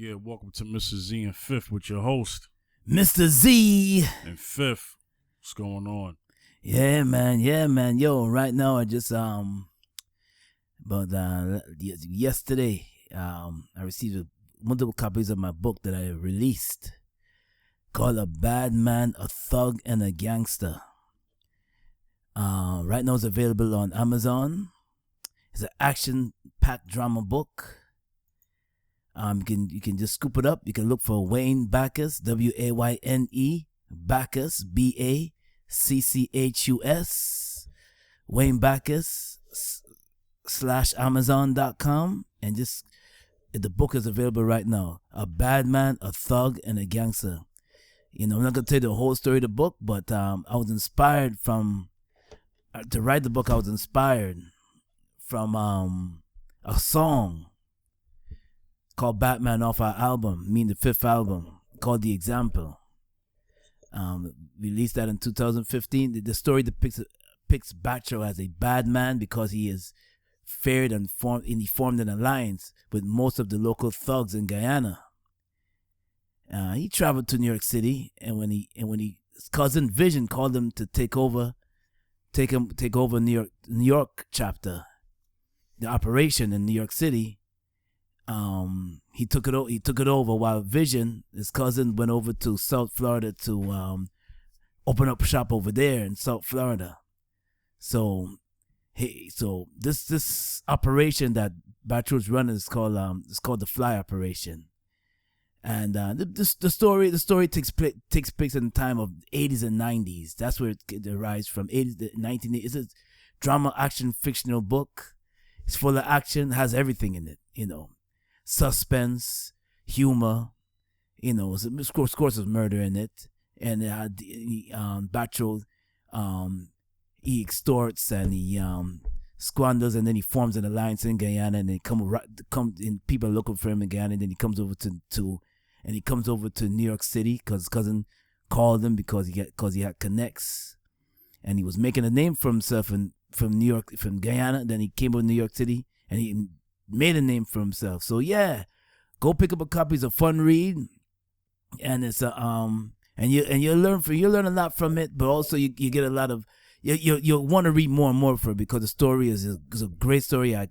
Yeah, welcome to Mr. Z and Fifth with your host, Mr. Z. And Fifth, what's going on? Yeah, man. Yo, right now I just yesterday I received multiple copies of my book that I released called A Bad Man, a Thug, and a Gangster. Right now it's available on Amazon. It's an action-packed drama book. You can just scoop it up. You can look for Wayne Bacchus, Wayne Bacchus, Bacchus, Wayne Bacchus /Amazon.com, and just the book is available right now. A Bad Man, a Thug, and a Gangster. You know, I'm not gonna tell you the whole story of the book, but I was inspired to write the book. I was inspired from a song called Batman off our album, the fifth album, called The Example. Released that in 2015. The story depicts Batcho as a bad man because he is feared and he formed an alliance with most of the local thugs in Guyana. He traveled to New York City, and when his cousin Vision called him to take over New York chapter, the operation in New York City. He took it over while Vision, his cousin, went over to South Florida to open up a shop over there in South Florida. So this operation that Batcho's running is called the Fly Operation, and the story takes place in the time of 80s and 90s. That's where it derives from. 80s to 1980s. It's a drama, action, fictional book. It's full of action, has everything in it, you know. Suspense, humor, you know, of course of murder in it, and Batcho, he extorts and he squanders, and then he forms an alliance in Guyana, and then and people are looking for him in Guyana, and then he comes over to New York City because his cousin called him because he had connects, and he was making a name for himself from Guyana. Then he came over to New York City and he made a name for himself. So yeah, go pick up a copy. It's a fun read, and it's and you'll learn a lot from it. But also you get a lot of you'll want to read more and more for it because the story is a great story I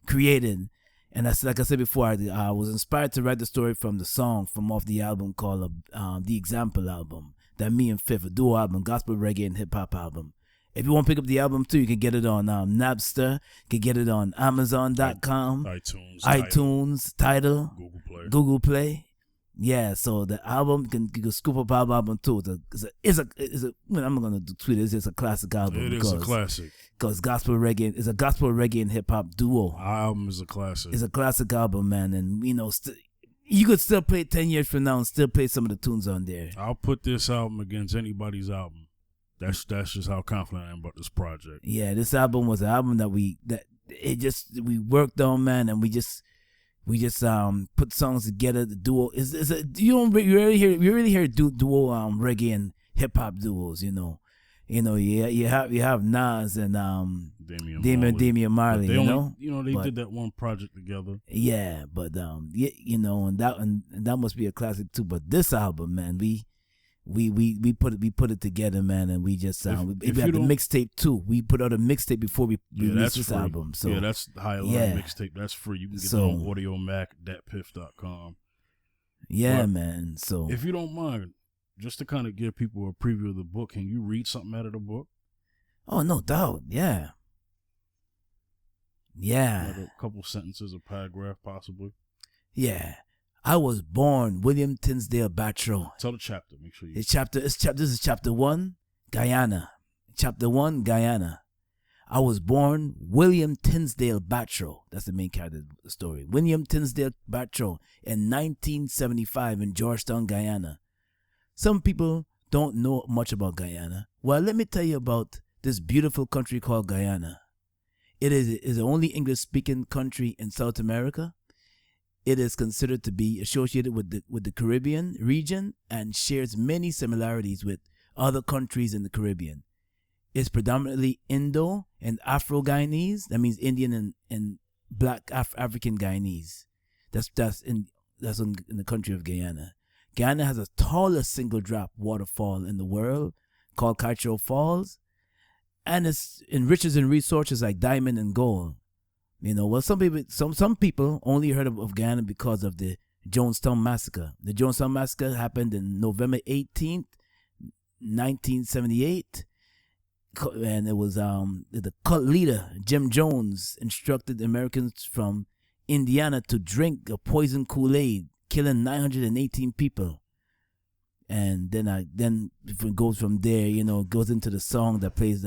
created. And that's, like I said before, I was inspired to write the story from the song from off the album called The Example album, that me and Fifth, a duo album, gospel, reggae, and hip hop album. If you want to pick up the album too, you can get it on Napster, you can get it on Amazon.com, iTunes, Tidal, Google Play. Yeah, so the album you can scoop up our album too. It's a I'm not gonna tweet it. It's just a classic album. It is a classic because gospel reggae is a gospel reggae and hip hop duo. Our album is a classic. It's a classic album, man, and you know you could still play it 10 years from now and still play some of the tunes on there. I'll put this album against anybody's album. That's just how confident I am about this project. Yeah, this album was an album that we worked on, man, and we just put songs together. The duo you really hear duo reggae and hip hop duos, you know. You have Nas and Damian Marley, they did that one project together. Yeah, but and that must be a classic too. But this album, man, we put it together, man, and we just we had the mixtape too. We put out a mixtape before we released this album. So that's High Alert mixtape. That's free. You can get it on AudioMac.piff.com. Yeah, man. So if you don't mind, just to kind of give people a preview of the book, can you read something out of the book? Oh, no doubt. Yeah. Like a couple sentences, a paragraph, possibly. Yeah. I was born William Tinsdale Batcho. Tell the chapter. Make sure you. This is chapter 1, Guyana. Chapter 1, Guyana. I was born William Tinsdale Batcho. That's the main character of the story. William Tinsdale Batcho in 1975 in Georgetown, Guyana. Some people don't know much about Guyana. Well, let me tell you about this beautiful country called Guyana. It is the only English-speaking country in South America. It is considered to be associated with the Caribbean region and shares many similarities with other countries in the Caribbean. It's predominantly Indo and Afro-Guyanese. That means Indian and Black African Guyanese. That's in the country of Guyana. Guyana has the tallest single drop waterfall in the world called Caicho Falls, and it's enriches in resources like diamond and gold. Well, some people only heard of Guyana because of the Jonestown Massacre. The Jonestown Massacre happened in November 18th, 1978, and it was the cult leader Jim Jones instructed Americans from Indiana to drink a poison Kool-Aid, killing 918 people. And then if it goes from there, it goes into the song that plays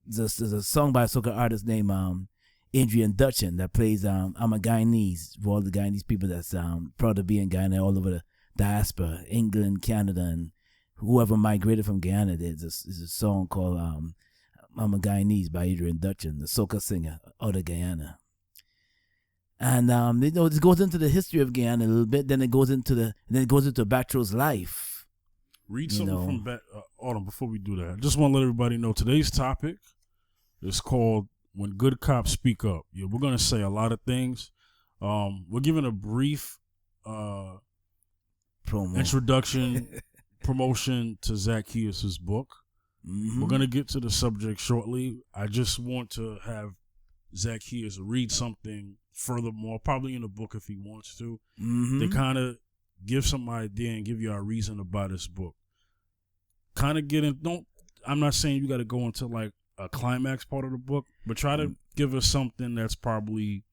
there's a song by a soca artist named Adrian Dutchin that plays I'm a Guyanese, for all the Guyanese people that's proud to be in Guyana, all over the diaspora, England, Canada, and whoever migrated from Guyana. There's a song called I'm a Guyanese by Adrian Dutchin, the soca singer out of Guyana. And this goes into the history of Guyana a little bit. Then it goes into Batro's life. Read something from Autumn before we do that. I just want to let everybody know today's topic is called "When Good Cops Speak Up." Yeah, we're gonna say a lot of things. We're giving a brief introduction, promotion to Zaccheus' book. Mm-hmm. We're gonna get to the subject shortly. I just want to have Zaccheus read something furthermore, probably in the book if he wants to, to kind of give some idea and give you a reason about this book. Kind of I'm not saying you got to go into like a climax part of the book, but try to give us something that's probably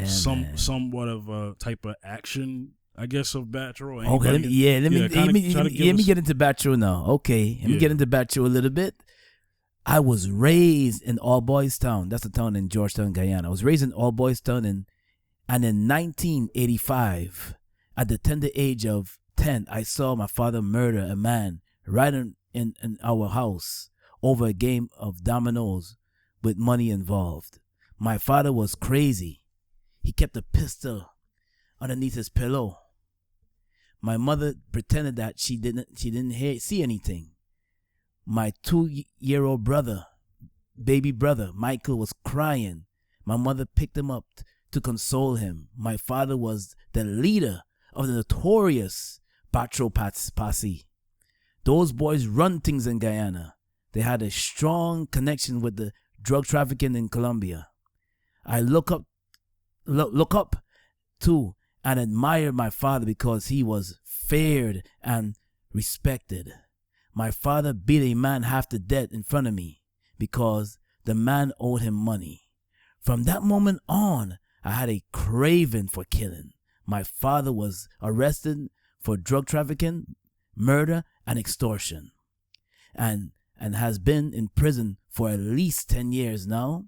somewhat of a type of action, I guess, of Batro. Okay, let me get into Batro now. Okay, let me get into Batro a little bit. I was raised in All Boys Town. That's a town in Georgetown, Guyana. I was raised in All Boys Town, and in 1985, at the tender age of 10, I saw my father murder a man right in our house over a game of dominoes with money involved. My father was crazy. He kept a pistol underneath his pillow. My mother pretended that she didn't see anything. My 2-year-old baby brother, Michael, was crying. My mother picked him up to console him. My father was the leader of the notorious Batro Posse. Those boys run things in Guyana. They had a strong connection with the drug trafficking in Colombia. I look up to and admire my father because he was feared and respected. My father beat a man half to death in front of me because the man owed him money. From that moment on, I had a craving for killing. My father was arrested for drug trafficking, murder, and extortion, and has been in prison for at least 10 years now.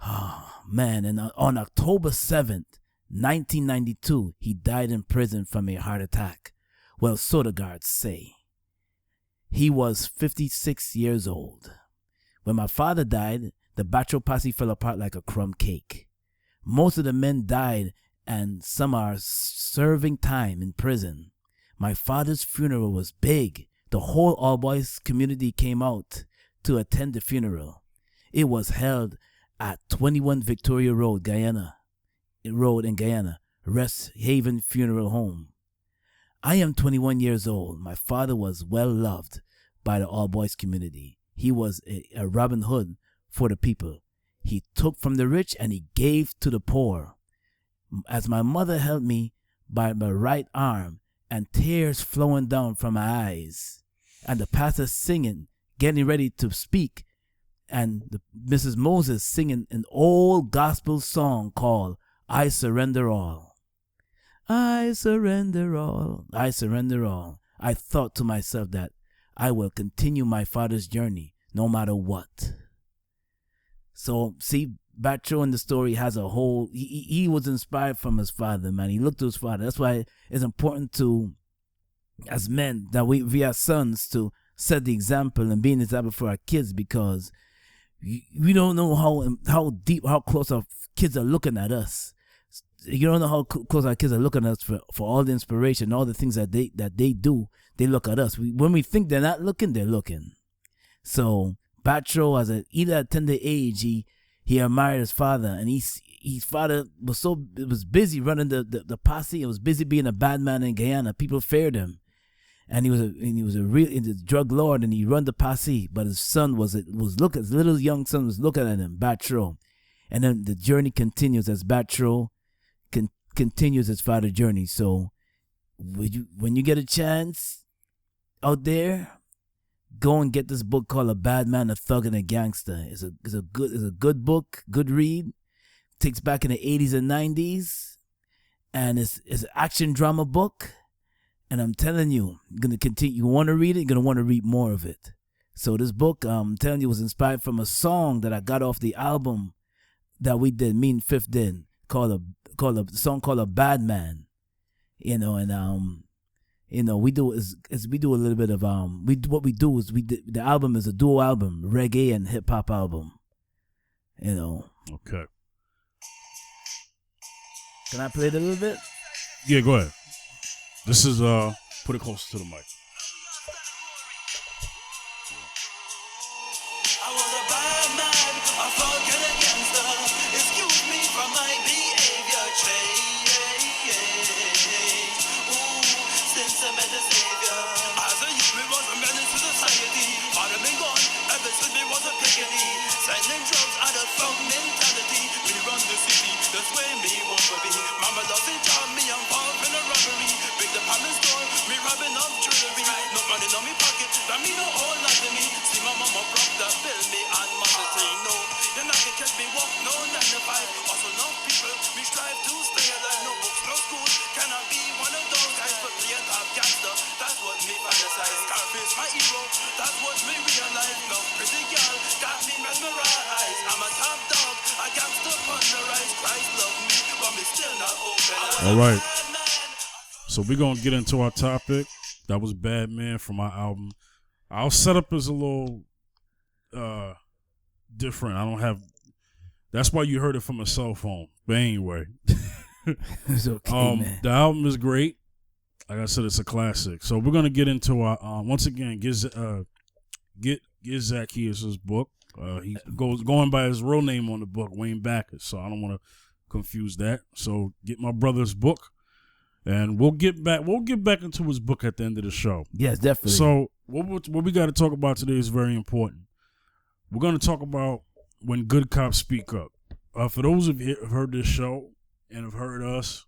Oh, man, and on October 7th, 1992, he died in prison from a heart attack. Well, so the guards say. He was 56 years old. When my father died, the Batro Posse fell apart like a crumb cake. Most of the men died, and some are serving time in prison. My father's funeral was big. The whole All Boys community came out to attend the funeral. It was held at 21 Victoria Road in Guyana, Rest Haven Funeral Home. I am 21 years old. My father was well loved by the All Boys community. He was a Robin Hood for the people. He took from the rich and he gave to the poor. As my mother held me by my right arm and tears flowing down from my eyes, and the pastor singing, getting ready to speak, and Mrs. Moses singing an old gospel song called I Surrender All. I surrender all. I surrender all. I thought to myself that I will continue my father's journey no matter what. So, see, Batro in the story has a whole, he was inspired from his father, man. He looked to his father. That's why it's important to, as men, that we as sons, to set the example and be an example for our kids, because we don't know how deep, how close our kids are looking at us. You don't know how close our kids are looking at us for all the inspiration, all the things that they do. They look at us. When we think they're not looking, they're looking. So Batro, either at tender age, he admired his father, and his father was busy running the posse. He was busy being a bad man in Guyana. People feared him, and he was a real drug lord, and he run the posse. But his son his little young son was looking at him, Batro, and then the journey continues as Batro continues his father journey. So, when you get a chance out there, go and get this book called A Bad Man, a Thug, and a Gangster. It's a good book, good read. Takes back in the 80s and 90s, and it's an action drama book. And I'm telling you, you're gonna continue. You want to read it, you're gonna want to read more of it. So this book, I'm telling you, was inspired from a song that I got off the album that we did, me and Fifth did, called a song called A Bad Man. You know, and we do we do a little bit of the album is a dual album, reggae and hip hop album. You know. Okay. Can I play it a little bit? Yeah, go ahead. This is put it closer to the mic. Selling drugs out of from mentality. Me run the city, that's where me want to be. Mama doesn't tell me I'm involved in a robbery. Big department store, me robbing up jewelry. No money on me pocket, that mean no whole lot to me. See my mama broke that bill me and mother say no. You're not gonna catch me walk no 9 to 5. Also no people, me strive to stay alive. No books, no school, cannot be one of those guys. But me a top gangster, that's what me fantasize. Scarface my hero, that's what me realize. No pretty girl, got me mesmerized. I'm a top dog, a gangster on the rise. Christ love me, but me still not open. All right. So we're going to get into our topic. That was Bad Man from our album. Our setup is a little different. I don't have... That's why you heard it from a cell phone. But anyway. It's okay, man. The album is great. Like I said, it's a classic. So we're going to get into our... once again, get Zaccheus' book. He going by his real name on the book, Wayne Backus. So I don't want to confuse that. So get my brother's book, and we'll get back into his book at the end of the show. Yes, definitely. So what we got to talk about today is very important. We're going to talk about when good cops speak up. For those of you who have heard this show and have heard us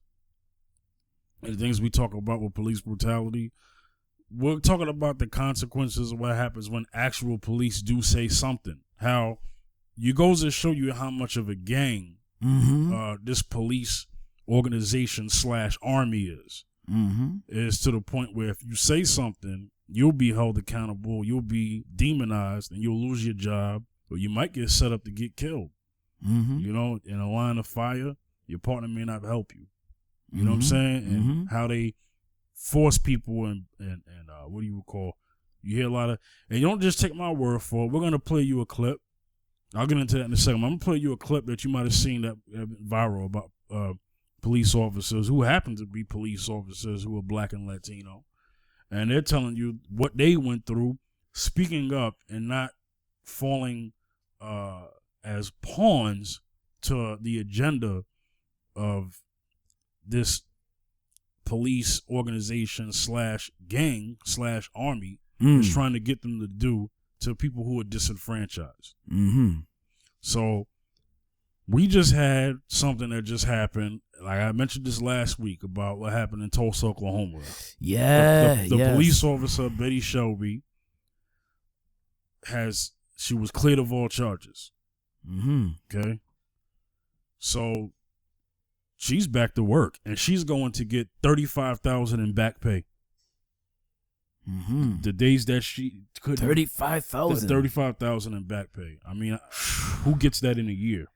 and the things we talk about with police brutality, we're talking about the consequences of what happens when actual police do say something. How you goes to show you how much of a gang this police organization / army is. Is to the point where if you say something, you'll be held accountable, you'll be demonized, and you'll lose your job, or you might get set up to get killed. You know, in a line of fire, your partner may not help you. You know what I'm saying? And how they force people and what do you call? You hear a lot of, and you don't just take my word for it. We're gonna play you a clip. I'll get into that in a second. I'm gonna play you a clip that you might have seen that viral about police officers who happen to be police officers who are black and Latino, and they're telling you what they went through, speaking up and not falling as pawns to the agenda of this police organization / gang / army is trying to get them to do to people who are disenfranchised. So we just had something that just happened. Like I mentioned this last week about what happened in Tulsa, Oklahoma. Yeah, the police officer Betty Shelby she was cleared of all charges. Okay, so she's back to work, and she's going to get $35,000 in back pay. The days that she could $35,000 in back pay. I mean, who gets that in a year?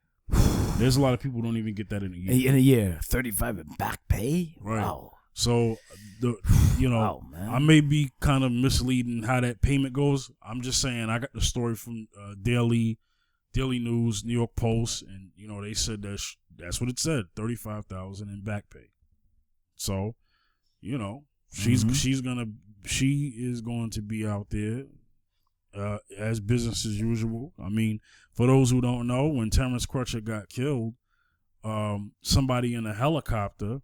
There's a lot of people who don't even get that in a year. In a year, 35 in back pay. Right. Wow. So wow, I may be kind of misleading how that payment goes. I'm just saying I got the story from Daily News, New York Post, and they said that's what it said, $35,000 in back pay. So, she is going to be out there as business as usual. I mean, for those who don't know, when Terrence Crutcher got killed, somebody in a helicopter,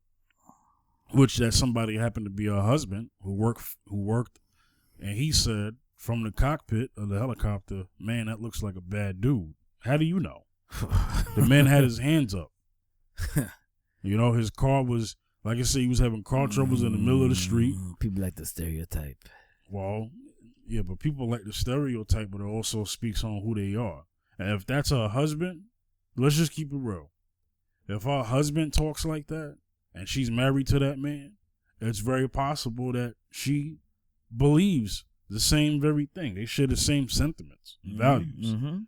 which that somebody happened to be her husband who worked, and he said from the cockpit of the helicopter, "Man, that looks like a bad dude." How do you know? The man had his hands up. You know, his car was, like I said, he was having car troubles in the middle of the street. People like the stereotype. Well, yeah, but people like the stereotype, but it also speaks on who they are. And if that's her husband, let's just keep it real. If her husband talks like that and she's married to that man, it's very possible that she believes the same very thing. They share the same sentiments, values. Mm-hmm.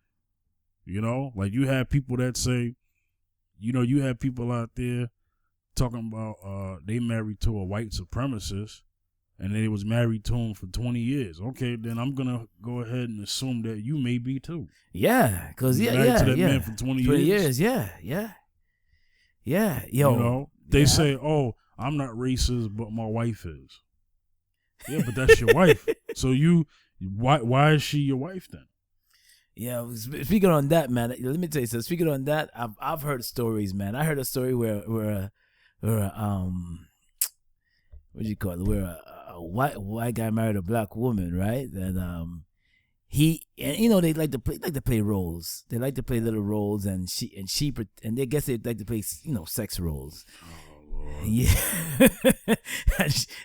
You know, like you have people that say, you know, you have people out there talking about they married to a white supremacist and they was married to him for 20 years. Okay, then I'm going to go ahead and assume that you may be too. Yeah, because married to that man for 20 years. Yeah. Yo, you know, they say, "Oh, I'm not racist, but my wife is." Yeah, but that's your wife. So why is she your wife then? Yeah, speaking on that, man. Let me tell you something. Speaking on that, I've heard stories, man. I heard a story where what do you call it? Where a white guy married a black woman, right? And they like to play roles. They like to play little roles, and they guess they like to play sex roles. Oh, Lord. Yeah,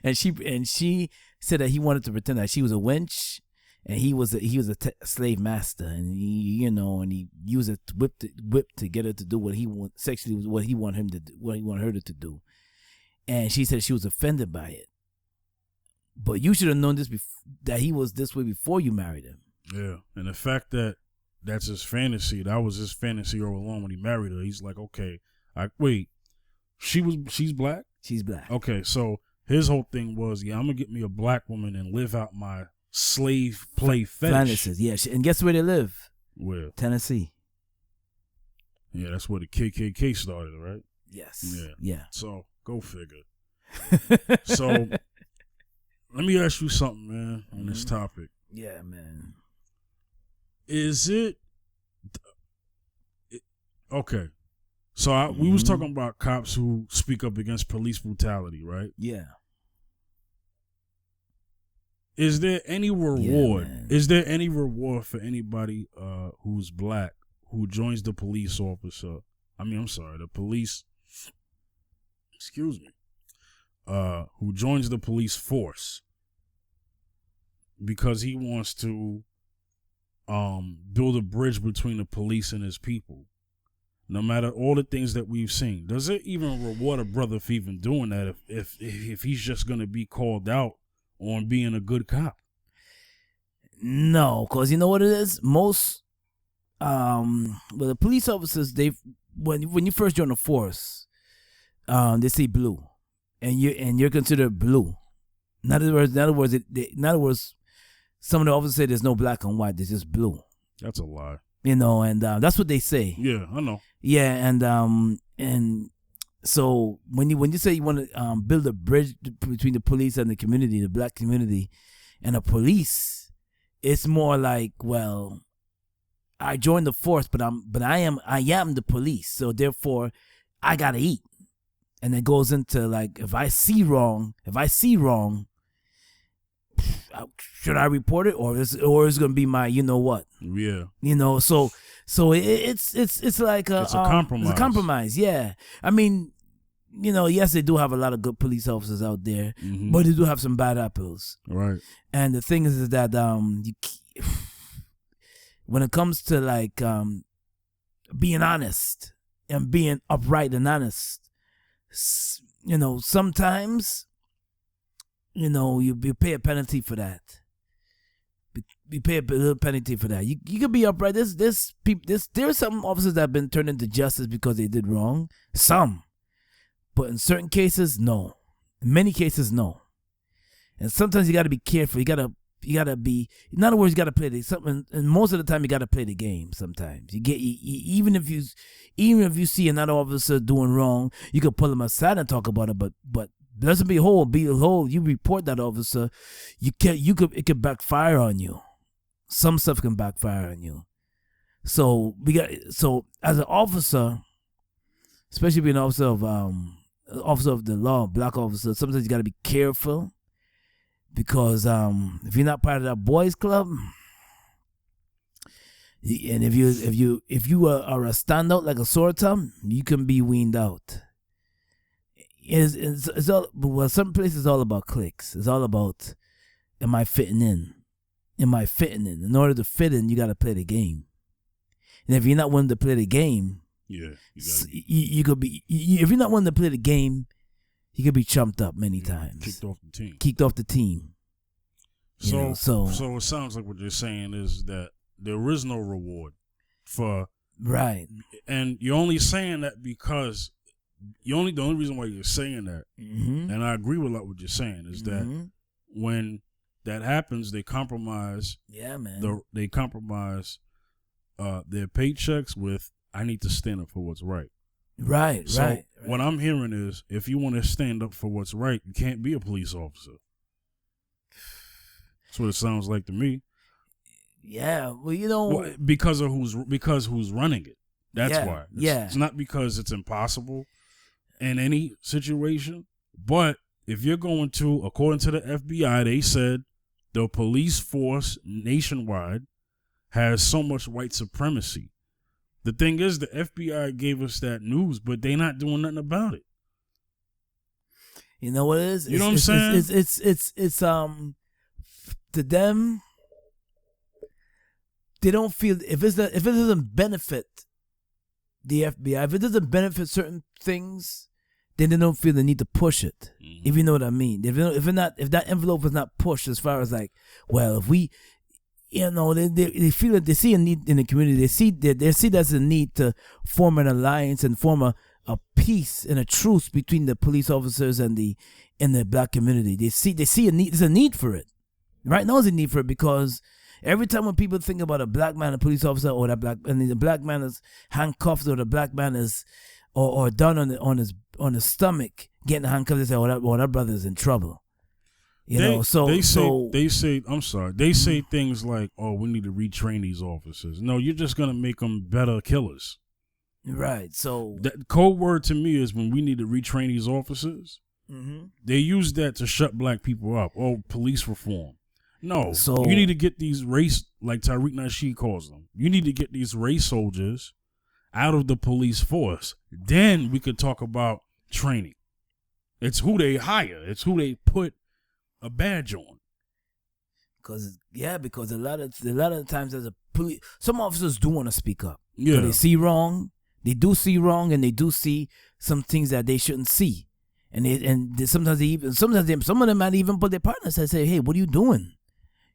and she said that he wanted to pretend that she was a wench. And he was a slave master, and he used a whip to get her to do what he want sexually, what he want her to do. And she said she was offended by it. But you should have known that he was this way before you married him. Yeah, and the fact that that's his fantasy, that was his fantasy all along when he married her. He's like, okay, she's black? She's black. Okay, so his whole thing was, I'm gonna get me a black woman and live out my slave play fetish. Yeah, and guess where they live? Where? Tennessee. Yeah, that's where the KKK started, right? Yes. Yeah. So go figure. So let me ask you something, man, on this topic. Yeah, man. Is it okay? So we was talking about cops who speak up against police brutality, right? Yeah. Is there any reward? Yeah, is there any reward for anybody who's black who joins the police officer? The police. Excuse me. Who joins the police force because he wants to build a bridge between the police and his people. No matter all the things that we've seen, does it even reward a brother for even doing that? If he's just gonna be called out on being a good cop? No, because you know what it is? Most the police officers, when you first join the force, they say blue, and you're considered blue. In other words, some of the officers say there's no black and white, there's just blue. That's a lie. And that's what they say. Yeah, I know. Yeah, and so when you say you want to build a bridge between the police and the community, the black community, and the police, it's more like, well, I joined the force, but I am the police, so therefore I gotta eat. And it goes into like, if I see wrong, should I report it, or is it gonna be my you know what? Yeah. So it's like it's a compromise. It's a compromise. Yeah. I mean, yes, they do have a lot of good police officers out there, but they do have some bad apples. Right. And the thing is that when it comes to like being honest and being upright and honest, sometimes you pay a penalty for that. You pay a little penalty for that. You could be upright. There's some officers that have been turned into justice because they did wrong. Some, but in certain cases, no. In many cases, no. And sometimes you got to be careful. You gotta be. In other words, you gotta play something. And most of the time, you gotta play the game. Sometimes even if you see another officer doing wrong, you could pull him aside and talk about it. But doesn't behold, you report that officer, it could backfire on you. Some stuff can backfire on you. So as an officer, especially being an officer of the law, black officer. Sometimes you got to be careful because if you're not part of that boys club, and if you are a standout like a sore thumb, you can be weaned out. It's all, well, some places it's all about clicks. It's all about, am I fitting in? Am I fitting in? In order to fit in, you got to play the game. And if you're not willing to play the game, you could be. If you're not willing to play the game, you could be chumped up many times. Kicked off the team. So it sounds like what you're saying is that there is no reward for right, and you're only saying that because the only reason why you're saying that, and I agree with what you're saying, is that when that happens, they compromise. Yeah, man. They compromise their paychecks with, I need to stand up for what's right. Right, so right. What I'm hearing is, if you want to stand up for what's right, you can't be a police officer. That's what it sounds like to me. Yeah, well, because who's running it. That's why. Yeah. It's not because it's impossible in any situation, but if you're going to, according to the FBI, they said the police force nationwide has so much white supremacy. The thing is, the FBI gave us that news, but they're not doing nothing about it. You know what it is? You know what I'm saying? It's to them, they don't feel, if it doesn't benefit the FBI, if it doesn't benefit certain things, then they don't feel the need to push it. If you know what I mean. If that envelope is not pushed, as far as like, well, if we, they feel that they see a need in the community. They see there's a need to form an alliance and form a peace and a truce between the police officers and the black community. They see a need. There's a need for it. Right now, there's a need for it because every time when people think about a black man, a police officer, or the black man is handcuffed, or the black man is or done on his stomach getting handcuffed, they say, "Oh, that brother is in trouble." They say things like, "Oh, we need to retrain these officers." No, you're just gonna make them better killers. Right. So that code word to me is when we need to retrain these officers. They use that to shut black people up. Oh, police reform. No, so you need to get these race, like Tariq Nasheed calls them. You need to get these race soldiers out of the police force. Then we could talk about training. It's who they hire. It's who they put a badge on. Because a lot of the times as a police, some officers do want to speak up. Yeah, but they see wrong. They do see wrong, and they do see some things that they shouldn't see. Sometimes some of them might even put their partners and say, "Hey, what are you doing?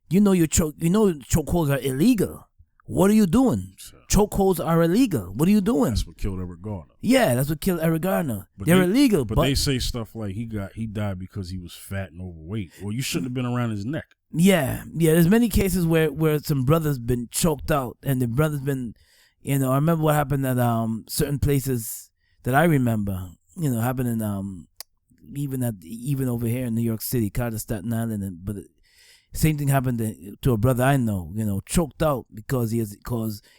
Chokeholds are illegal. What are you doing? Chokeholds are illegal. What are you doing?" That's what killed Eric Garner. Yeah, that's what killed Eric Garner. They're illegal. But they say stuff like he died because he was fat and overweight. Well, you shouldn't have been around his neck. Yeah. There's many cases where some brothers been choked out, and the brothers been, I remember what happened at certain places that I remember. Happening even over here in New York City, Carter, Staten Island, but same thing happened to a brother I know, choked out because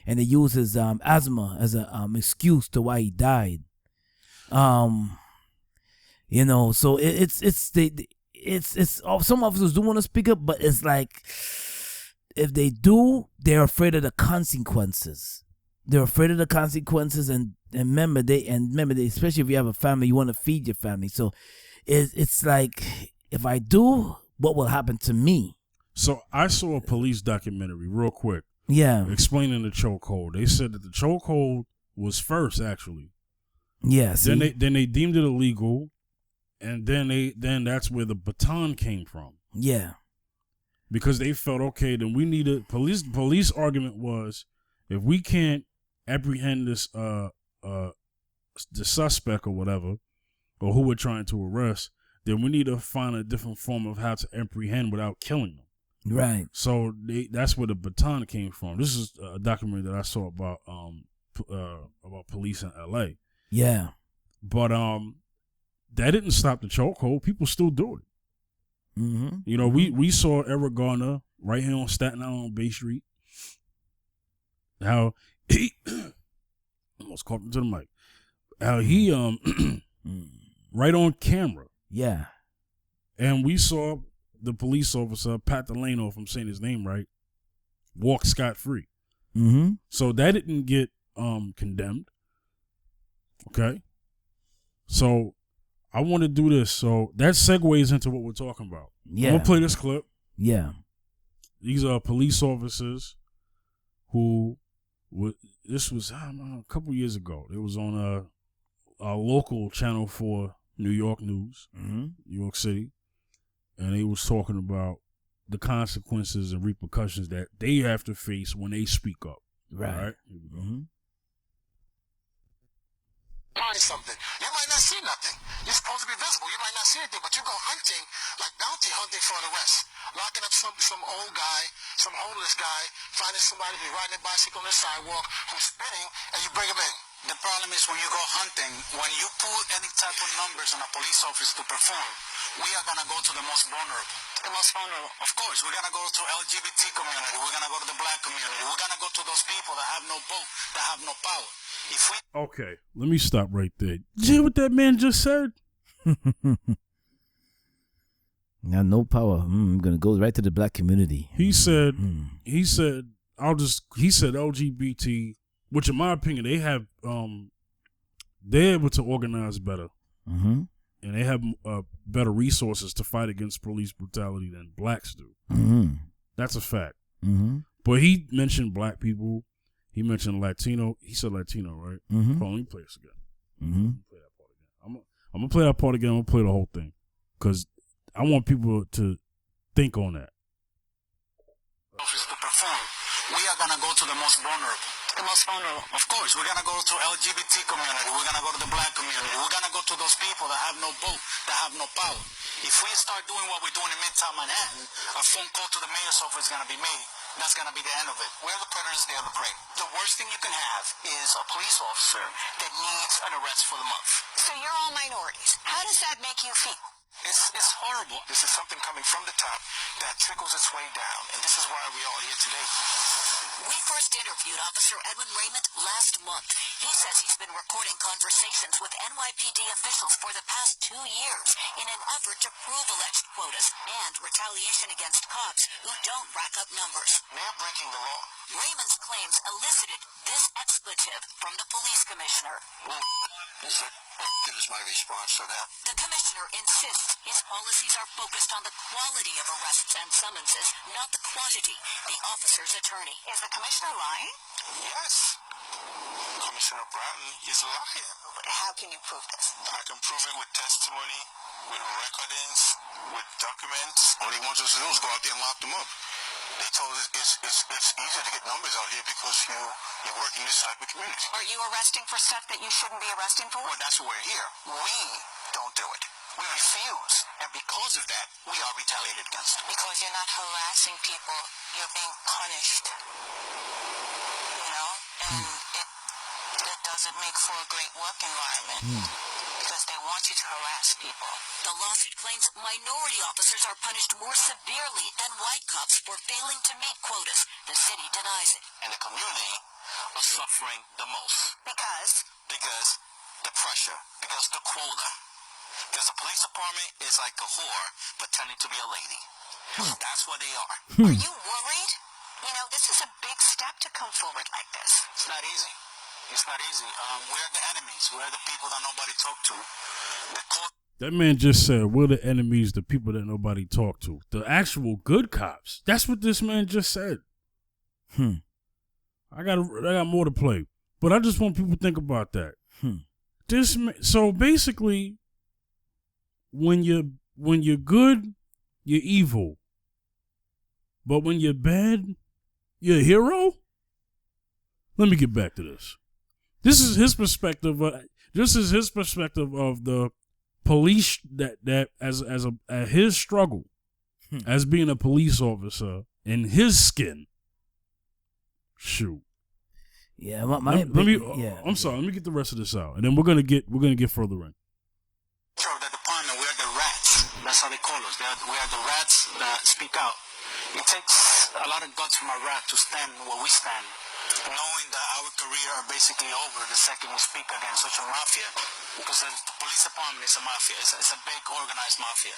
and they used his asthma as a excuse to why he died. So it's some officers do want to speak up, but it's like, if they do, they're afraid of the consequences. They're afraid of the consequences, and remember, especially if you have a family, you want to feed your family. So it's like, if I do, what will happen to me? So I saw a police documentary real quick. Yeah. Explaining the chokehold. They said that the chokehold was first, actually. Yeah. Then they deemed it illegal, and then that's where the baton came from. Yeah. Because they felt, okay, then we need a police argument was, if we can't apprehend this the suspect or whatever, or who we're trying to arrest, then we need to find a different form of how to apprehend without killing them. Right. So that's where the baton came from. This is a documentary that I saw about police in LA. Yeah. But that didn't stop the chokehold. People still do it. We saw Eric Garner right here on Staten Island on Bay Street. How he almost caught him to the mic. how he right on camera, Yeah. and we saw the police officer Pat Delano, if I'm saying his name right, walk scot-free. Mm-hmm. So that didn't get condemned. Okay. So I want to do this. So that segues into what we're talking about. Yeah. I'm gonna play this clip. Yeah. These are police officers who this was, I don't know, a couple years ago. It was on a local Channel 4 New York News, New York City, and they was talking about the consequences and repercussions that they have to face when they speak up. Right. All right? Here we go. Find something. You might not see nothing. You're supposed to be visible. You might not see anything, but you go hunting, like bounty hunting for an arrest. Locking up some old guy, some homeless guy, finding somebody who's riding a bicycle on the sidewalk, who's spinning, and you bring him in. The problem is when you go hunting, when you put any type of numbers on a police officer to perform, we are going to go to the most vulnerable. The most vulnerable. Of course, we're going to go to LGBT community. We're going to go to the black community. We're going to go to those people that have no vote, that have no power. If we... Okay, let me stop right there. Did you hear what that man just said? Now, no power. I'm gonna go right to the black community. He said LGBT, which in my opinion, they have they're able to organize better, and they have better resources to fight against police brutality than blacks do. That's a fact. But he mentioned black people. He mentioned Latino. He said Latino, right? Hold on, let me play this again. Play that part again. I'm gonna play that part again. I'm gonna play the whole thing because I want people to think on that. Office to perform, we are going to go to the most vulnerable. The most vulnerable. Of course, we're going to go to LGBT community. We're going to go to the black community. We're going to go to those people that have no vote, that have no power. If we start doing what we're doing in Midtown Manhattan, a phone call to the mayor's office is going to be made. That's going to be the end of it. We're the predators, they're the prey. The worst thing you can have is a police officer that needs an arrest for the month. So you're all minorities. How does that make you feel? It's horrible. This is something coming from the top that trickles its way down, and this is why we're all here today. We first interviewed Officer Edwin Raymond last month. He says he's been recording conversations with NYPD officials for the past 2 years in an effort to prove alleged quotas and retaliation against cops who don't rack up numbers. They're breaking the law. Raymond's claims elicited this expletive from the police commissioner. Well, that is my response to that. The commissioner insists his policies are focused on the quality of arrests and summonses, not the quantity. The officer's attorney. Is the commissioner lying? Yes. Commissioner Bratton is lying. How can you prove this? I can prove it with testimony, with recordings, with documents. All he wants us to do is go out there and lock them up. They told us it's easier to get numbers out here because you work in this type of community. Are you arresting for stuff that you shouldn't be arresting for? Well, that's why we're here. We don't do it. We refuse. And because of that, we are retaliated against. Because you're not harassing people, you're being punished. You know? And it doesn't make for a great work environment. Because they want you to harass people. The lawsuit claims minority officers are punished more severely than white cops for failing to meet quotas. The city denies it. And the community are suffering the most. Because? Because the pressure. Because the quota. Because the police department is like a whore pretending to be a lady. That's what they are. Are you worried? You know, this is a big step to come forward like this. It's not easy. It's not easy. We're the enemies. We're the people that nobody talk to. That man just said, we're the enemies, the people that nobody talk to. The actual good cops. That's what this man just said. I got more to play. But I just want people to think about that. So basically, when you're good, you're evil. But when you're bad, you're a hero? Let me get back to this. This is his perspective. This is his perspective of the police that as his struggle as being a police officer in his skin. Shoot. Yeah, I'm sorry. Let me get the rest of this out, and then we're gonna get further in. The department, we are the rats. That's how they call us. We are the rats that speak out. It takes a lot of guts from a rat to stand where we stand. knowing that our career are basically over the second we speak against such a mafia, because the police department is a mafia. It's a big organized mafia.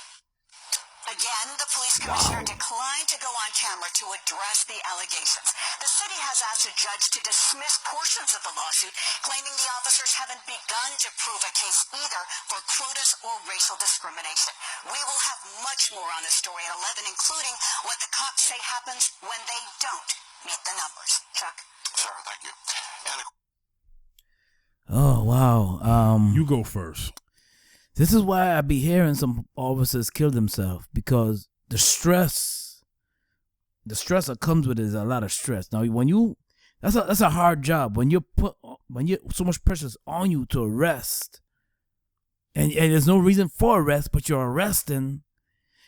Again, the police commissioner declined to go on camera to address the allegations. The city has asked a judge to dismiss portions of the lawsuit, claiming the officers haven't begun to prove a case either for quotas or racial discrimination. We will have much more on this story at 11, including what the cops say happens when they don't meet the numbers. Chuck? Sir, thank you. And Oh wow. You go first. This is why I be hearing some officers kill themselves, because the stress that comes with it is a lot of stress. Now, that's a hard job when you so much pressure on you to arrest, and there's no reason for arrest, but you're arresting,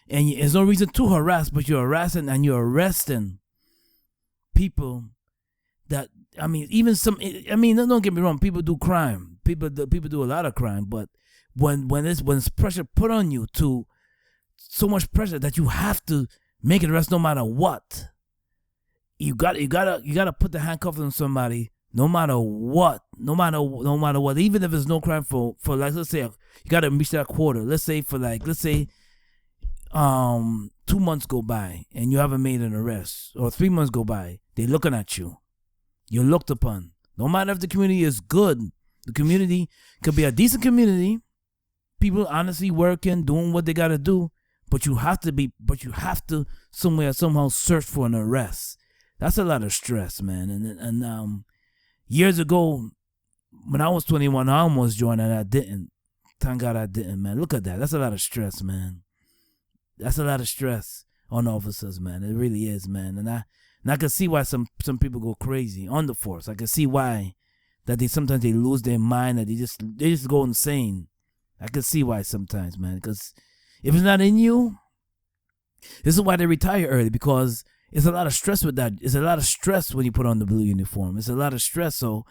and there's no reason to harass, but you're harassing and you're arresting people. That even don't get me wrong, people do crime, people do a lot of crime, but when it's pressure put on you, to so much pressure that you have to make an arrest no matter what, you gotta put the handcuffs on somebody no matter what, even if it's no crime for like, let's say you gotta reach that quarter, let's say 2 months go by and you haven't made an arrest, or 3 months go by, they looking at you, you're looked upon. No matter if the community is good, the community could be a decent community, people honestly working, doing what they gotta do, but you have to somehow search for an arrest. That's a lot of stress, man. And years ago, when I was 21, I almost joined and I didn't. Thank God I didn't, man. Look at that. That's a lot of stress, man. That's a lot of stress on officers, man. It really is, man. And I can see why some people go crazy on the force. I can see why that sometimes they lose their mind, that they just go insane. I can see why sometimes, man, because if it's not in you, this is why they retire early, because it's a lot of stress with that. It's a lot of stress when you put on the blue uniform. It's a lot of stress. So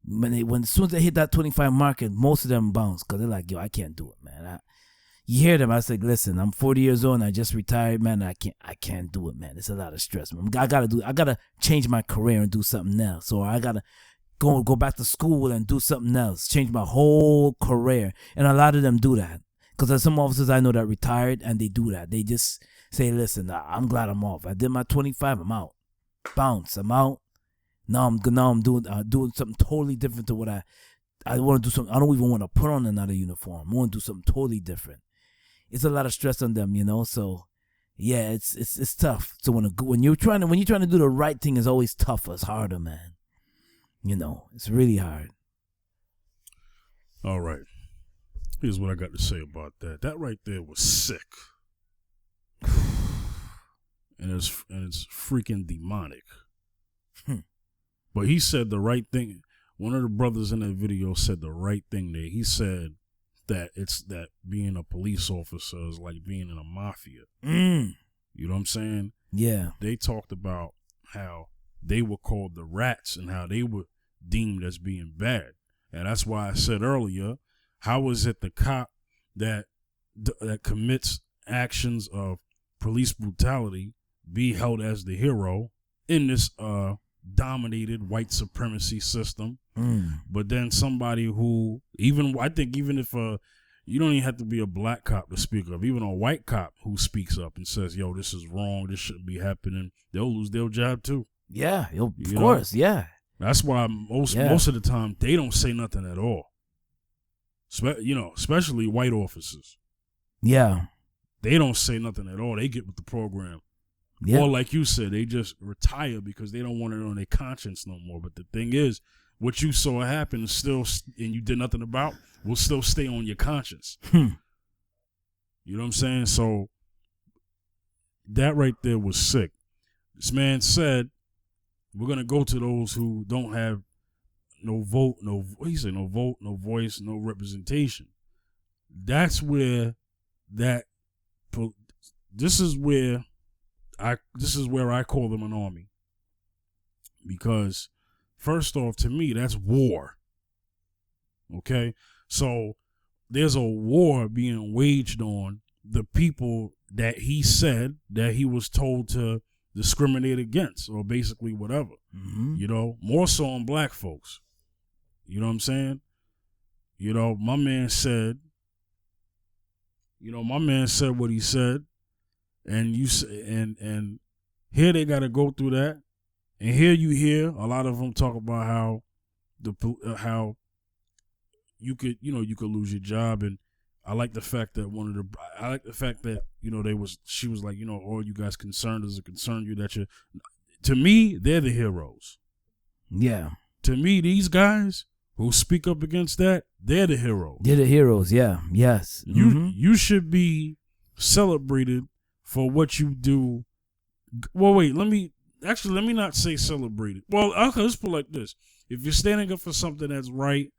as soon as they hit that 25 market, most of them bounce, because they're like, yo, I can't do it, man. You hear them, I say, listen, I'm 40 years old and I just retired, man. I can't do it, man. It's a lot of stress, man. I gotta change my career and do something else. Or I gotta go back to school and do something else, change my whole career. And a lot of them do that, because there's some officers I know that retired and they do that. They just say, listen, I'm glad I'm off. I did my 25, I'm out. Bounce, I'm out. Now I'm doing something totally different to what I want to do. Something I don't even want to put on another uniform. I want to do something totally different. It's a lot of stress on them, so yeah, it's tough. So when you're trying to do the right thing, it's always tougher, it's harder, man. It's really hard. All right. Here's what I got to say about that. That right there was sick. And it's freaking demonic. But he said the right thing. One of the brothers in that video said the right thing there. He said that being a police officer is like being in a mafia. You know what I'm saying? Yeah. They talked about how they were called the rats and how they were deemed as being bad. And that's why I said earlier, how is it the cop that commits actions of police brutality be held as the hero in this dominated white supremacy system? But then somebody who, I think even if you don't even have to be a black cop to speak up, even a white cop who speaks up and says, yo, this is wrong, this shouldn't be happening, they'll lose their job too. Yeah, of course, yeah. That's why most of the time they don't say nothing at all. Especially white officers. Yeah. They don't say nothing at all. They get with the program. Yeah. Or like you said, they just retire because they don't want it on their conscience no more. But the thing is, what you saw happen and you did nothing about will still stay on your conscience. You know what I'm saying? So that right there was sick. This man said, we're going to go to those who don't have no vote, no voice, no representation. That's where this is where I call them an army. Because first off, to me, that's war. Okay? So there's a war being waged on the people that he said that he was told to discriminate against, or basically whatever. You know, more so on black folks. You know what I'm saying? You know, my man said what he said, and and here they got to go through that, and here you hear a lot of them talk about how how you could lose your job, and I like the fact that she was like, you know, all you guys concerned is a concern you that you. To me, they're the heroes. Yeah. To me, these guys who speak up against that, they're the heroes. They're the heroes, yeah. Yes. You should be celebrated for what you do. Well, wait, let me not say celebrated. Well, okay, let's put it like this. If you're standing up for something that's right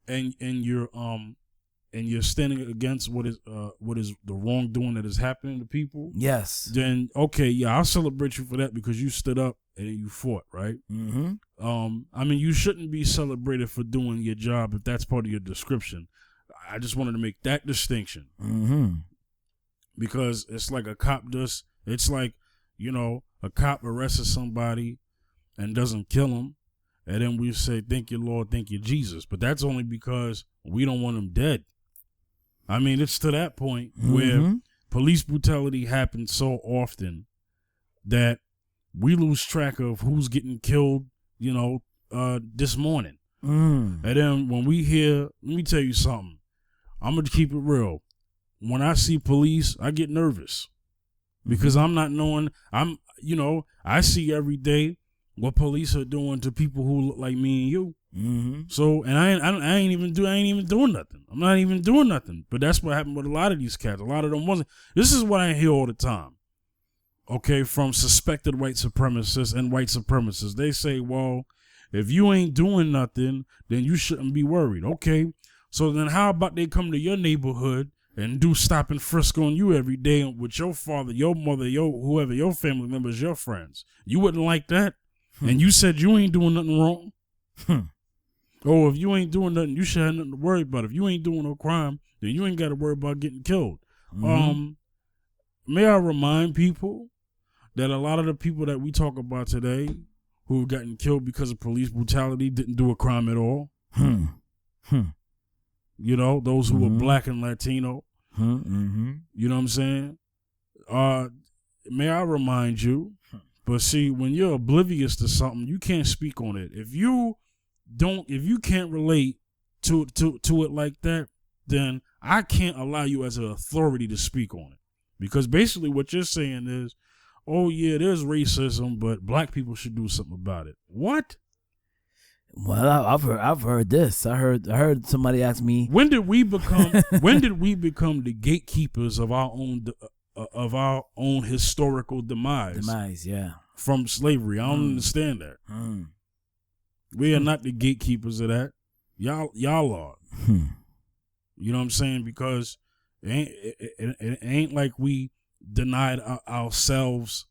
and you're standing against what is the wrongdoing that is happening to people. Yes. Then okay, yeah, I'll celebrate you for that because you stood up and you fought, right? I mean, you shouldn't be celebrated for doing your job if that's part of your description. I just wanted to make that distinction because it's like a cop does. It's like, you know, a cop arrests somebody and doesn't kill him, and then we say, "Thank you, Lord, thank you, Jesus." But that's only because we don't want him dead. I mean, it's to that point where police brutality happens so often that we lose track of who's getting killed, you know, this morning. And then when we hear, let me tell you something. I'm going to keep it real. When I see police, I get nervous because I'm not knowing, I see every day what police are doing to people who look like me and you. So, and I ain't even doing nothing. I'm not even doing nothing. But that's what happened with a lot of these cats. A lot of them wasn't. This is what I hear all the time. Okay, from suspected white supremacists and white supremacists. They say, well, if you ain't doing nothing, then you shouldn't be worried. Okay, so then how about they come to your neighborhood and do stop and frisk on you every day with your father, your mother, whoever, your family members, your friends? You wouldn't like that? And you said you ain't doing nothing wrong? Oh, if you ain't doing nothing, you should have nothing to worry about. If you ain't doing no crime, then you ain't got to worry about getting killed. May I remind people that a lot of the people that we talk about today who have gotten killed because of police brutality didn't do a crime at all. You know, those who were black and Latino. You know what I'm saying? May I remind you, but see, when you're oblivious to something, you can't speak on it. If you can't relate to it like that, then I can't allow you as an authority to speak on it. Because basically what you're saying is, oh yeah, there's racism, but black people should do something about it. What? Well, I've heard this. I heard somebody ask me, when did we become the gatekeepers of our own historical demise? Yeah. From slavery. I don't understand that. We are not the gatekeepers of that. Y'all are. You know what I'm saying? Because it ain't like we denied ourselves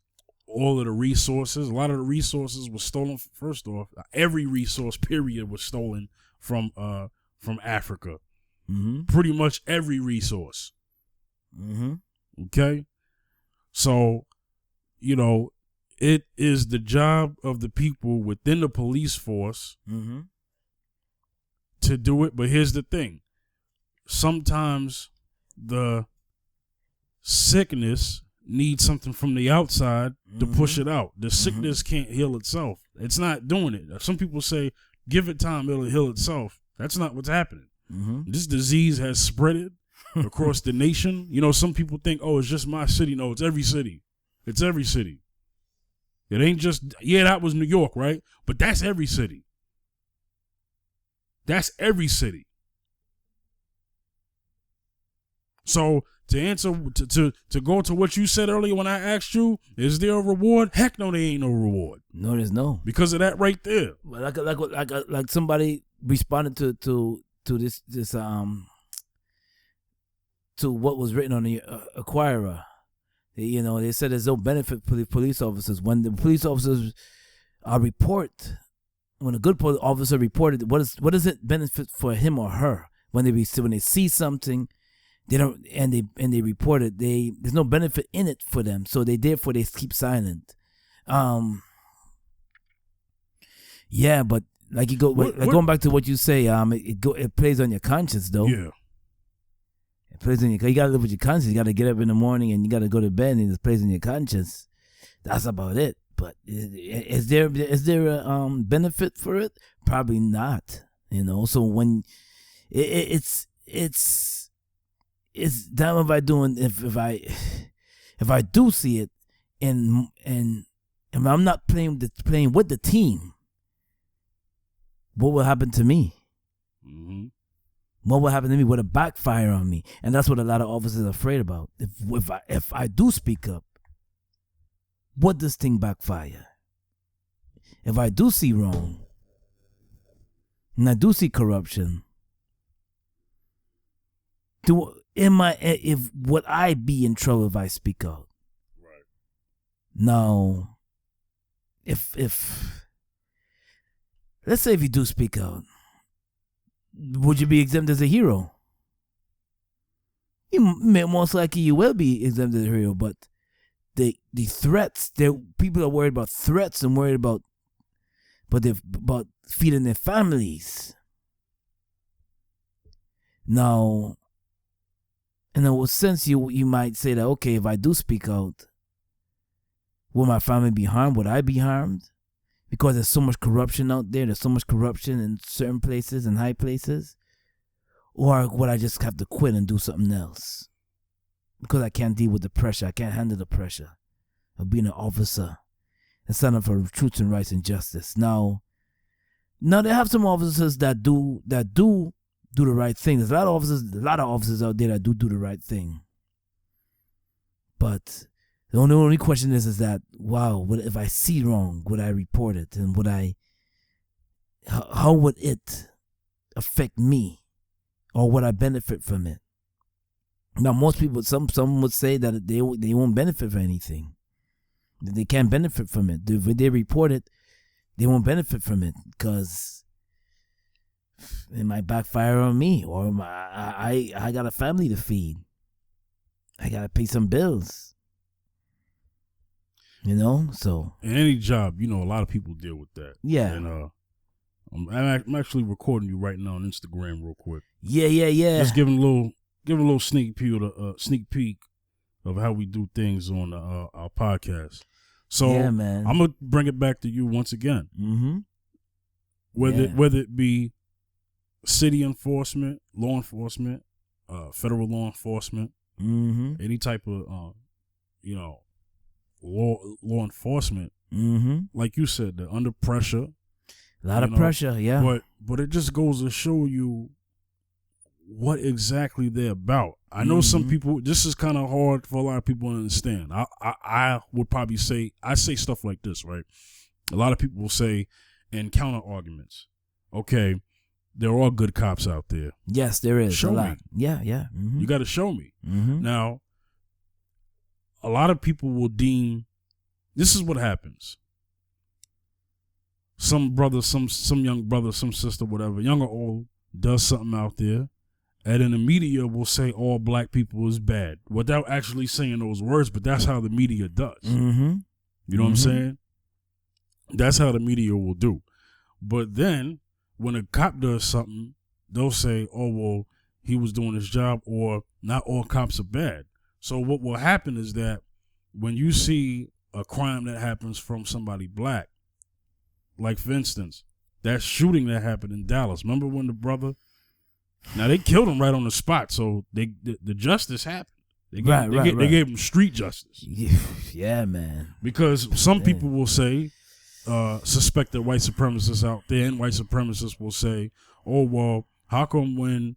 all of the resources. A lot of the resources were stolen. First off, every resource period was stolen from Africa. Pretty much every resource. Okay? So, you know, it is the job of the people within the police force to do it. But here's the thing. Sometimes the sickness needs something from the outside to push it out. The sickness can't heal itself. It's not doing it. Some people say, give it time, it'll heal itself. That's not what's happening. This disease has spreaded across the nation. You know, some people think, oh, it's just my city. No, it's every city. It's every city. It ain't just, yeah, that was New York, right? But that's every city. That's every city. So to answer, to go to what you said earlier when I asked you, is there a reward? Heck no, there ain't no reward. No, there's no. Because of that right there. Well, like somebody responded to this to what was written on the Acquirer. You know, they said there's no benefit for the police officers. When the police officers when a good police officer reported, what does it benefit for him or her when they see something, they don't and they report it. There's no benefit in it for them, so they keep silent. Yeah, but like going back to what you say, it plays on your conscience though. Yeah. It plays on you gotta live with your conscience. You gotta get up in the morning and you gotta go to bed, and it plays on your conscience. That's about it. But is there a benefit for it? Probably not. So when it's damn if I do see it and I'm not playing with the team, what will happen to me? Mm-hmm. What will happen to me? Would it backfire on me? And that's what a lot of officers are afraid about. If I do speak up, what does thing backfire? If I do see wrong, and I do see corruption, would I be in trouble if I speak out? Right. Now, if let's say if you do speak out, would you be exempt as a hero? Most likely you will be exempt as a hero, but the threats, people are worried about threats and worried about feeding their families. Now, in a sense, you might say that, okay, if I do speak out, will my family be harmed? Would I be harmed? Because there's so much corruption out there. There's so much corruption in certain places and high places. Or would I just have to quit and do something else? Because I can't deal with the pressure. I can't handle the pressure of being an officer and standing up for truth and rights and justice. Now they have some officers that do the right thing. There's a lot of officers out there that do the right thing. But the only question is that, wow, if I see wrong, would I report it? And how would it affect me? Or would I benefit from it? Now, most people, some would say that they won't benefit from anything. They can't benefit from it. If they report it, they won't benefit from it because it might backfire on me, or I got a family to feed. I got to pay some bills. So in any job, a lot of people deal with that. Yeah. And I'm actually recording you right now on Instagram real quick. Yeah. Just giving a little sneak peek of how we do things on our podcast. So yeah, man. I'm gonna bring it back to you once again. Mm-hmm. Whether it be city enforcement, law enforcement, federal law enforcement, mm-hmm. any type of law enforcement, mm-hmm. like you said, they're under pressure. A lot of pressure, yeah. But it just goes to show you what exactly they're about. I know some people, this is kind of hard for a lot of people to understand. I would probably say, I say stuff like this, right? A lot of people will say in counter arguments, okay, there are good cops out there. Yes, there is. Show a lot. me. Yeah. Mm-hmm. You got to show me. Mm-hmm. Now, a lot of people will deem, this is what happens. Some brother, some young brother, some sister, whatever, young or old, does something out there, and then the media will say all black people is bad without actually saying those words, but that's how the media does. Mm-hmm. You know what I'm saying? That's how the media will do. But then when a cop does something, they'll say, oh, well, he was doing his job, or not all cops are bad. So what will happen is that when you see a crime that happens from somebody black, like, for instance, that shooting that happened in Dallas. Remember when the brother... Now, they killed him right on the spot, so the justice happened. They gave him street justice. Yeah, man. Because some people will say, suspected white supremacists out there, and white supremacists will say, oh, well, how come when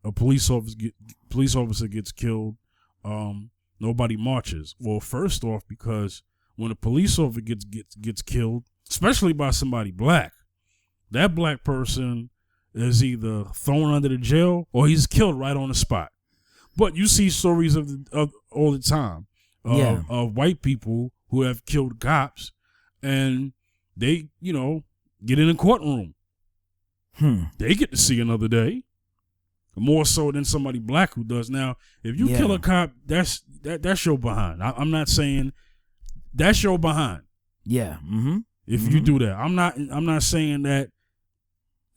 a police officer gets killed, nobody marches? Well, first off, because when a police officer gets killed, especially by somebody black, that black person is either thrown under the jail or he's killed right on the spot. But you see stories of all the time of white people who have killed cops, and they, get in a courtroom. They get to see another day, more so than somebody black who does. Now, if you kill a cop, that's your behind. I'm not saying that's your behind. Yeah. Mm-hmm. if you do that. I'm not saying that.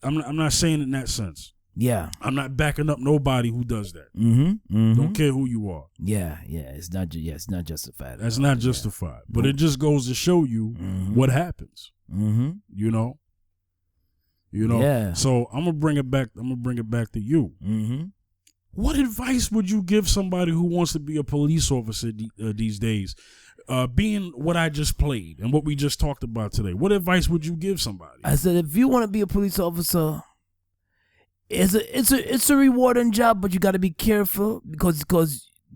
I'm not saying it in that sense. Yeah. I'm not backing up nobody who does that. Mm-hmm. Don't care who you are. Yeah. It's not. It's not justified. That's not justified. But it just goes to show you what happens. Mm-hmm. You know. Yeah. So I'm gonna bring it back. To you. Mm-hmm. What advice would you give somebody who wants to be a police officer these days? Being what I just played and what we just talked about today, what advice would you give somebody? I said, if you want to be a police officer, it's a rewarding job, but you got to be careful because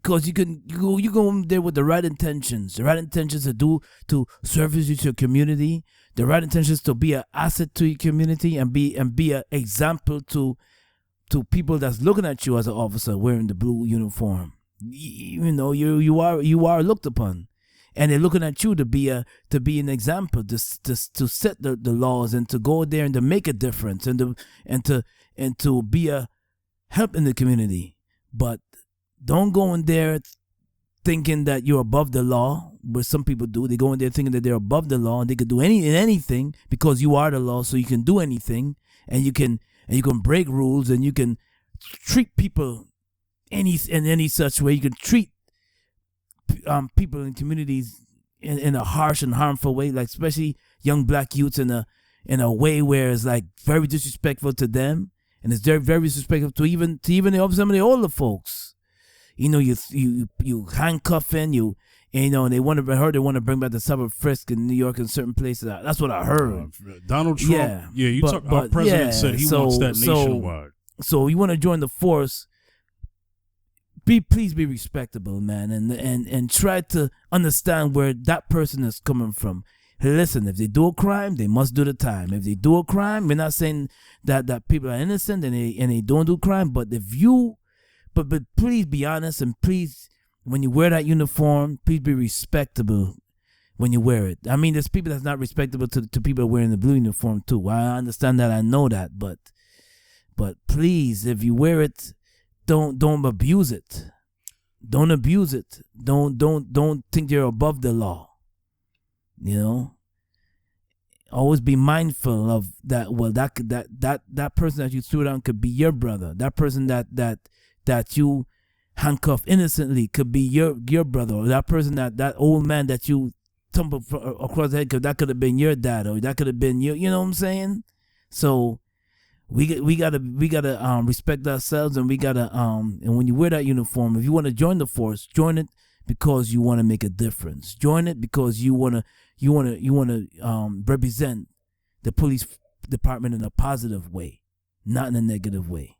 you go there with the right intentions to service you to your community, the right intentions to be an asset to your community and be an example to people that's looking at you as an officer wearing the blue uniform. You know, you are looked upon. And they're looking at you to be an example, to set the laws and to go there and to make a difference and to be a help in the community. But don't go in there thinking that you're above the law, but some people do. They go in there thinking that they're above the law and they could do anything because you are the law, so you can do anything and you can break rules and you can treat people in any such way. You can treat people in communities in a harsh and harmful way, like especially young black youths in a way where it's like very disrespectful to them, and it's very, very disrespectful to even some of the older folks. You know, you handcuffing you. And, you know, and I heard they want to bring back the suburb frisk in New York and certain places. That's what I heard. Donald Trump. Our president said he wants that nationwide. So you want to join the force? Please be respectable, man, and try to understand where that person is coming from. Hey, listen, if they do a crime, they must do the time. If they do a crime, we're not saying that people are innocent and they don't do crime, but but please be honest, and please, when you wear that uniform, please be respectable when you wear it. I mean, there's people that's not respectable to people wearing the blue uniform too. I understand that, I know that, but please, if you wear it, don't abuse it. Don't abuse it. Don't think you're above the law. You know? Always be mindful of that. Well, that person that you threw down could be your brother. That person that you handcuffed innocently could be your brother. Or that person that old man that you tumbled across the head, that could have been your dad, or that could have been you. You know what I'm saying? So we gotta respect ourselves, and we gotta and when you wear that uniform, if you want to join the force, join it because you want to make a difference. Join it because you wanna represent the police department in a positive way, not in a negative way.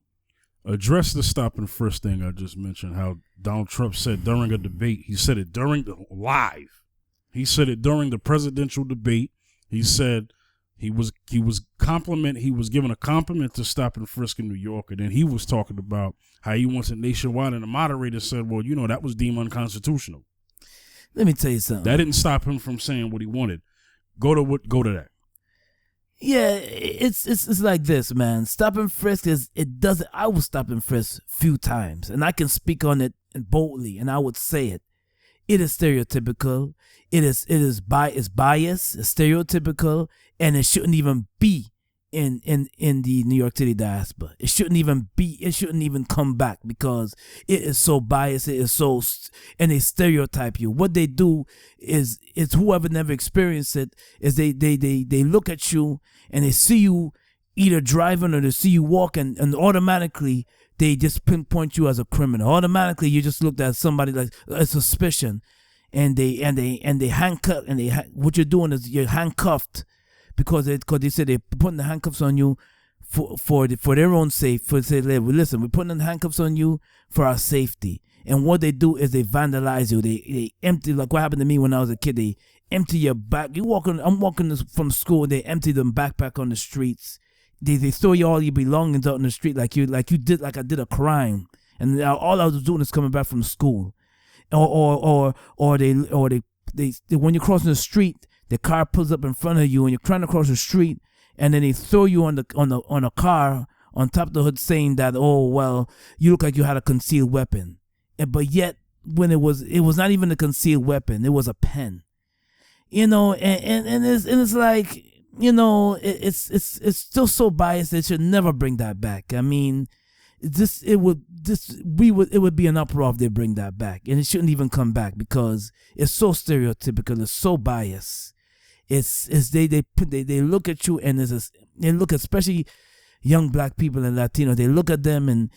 Address the stop and frisk thing I just mentioned. How Donald Trump said during a debate, he said it during the live. He said it during the presidential debate. He said he was given a compliment to stop and frisk in New York, and then he was talking about how he wants it nationwide, and the moderator said, well, you know, that was deemed unconstitutional. Let me tell you something. That didn't stop him from saying what he wanted. Go to that. Yeah, it's like this, man. Stop and frisk I will stop and frisk few times, and I can speak on it boldly, and I would say it. It is stereotypical. It's biased, it's stereotypical, and it shouldn't even be in the New York City diaspora. It shouldn't even come back because it is so biased, and they stereotype you. What they do is whoever never experienced it is they look at you and they see you either driving or they see you walking, and automatically they just pinpoint you as a criminal. Automatically you just looked at somebody like a suspicion, and they handcuff, and what you're doing is you're handcuffed because they said they're putting the handcuffs on you for their own safety. Listen, we're putting the handcuffs on you for our safety. And what they do is they vandalize you. They empty, like what happened to me when I was a kid. They empty your back. I'm walking from school. They empty them backpack on the streets. They throw you all your belongings out in the street like I did a crime. And all I was doing is coming back from school. Or they when you're crossing the street, the car pulls up in front of you and you're trying to cross the street, and then they throw you on a car on top of the hood saying that, oh well, you look like you had a concealed weapon. But yet when it was not even a concealed weapon, it was a pen. you know, and it's like, you know, it's still so biased. They should never bring that back. I mean, it would be an uproar if they bring that back, and it shouldn't even come back because it's so stereotypical. It's so biased. They look at you and they look, especially young black people and Latino. They look at them and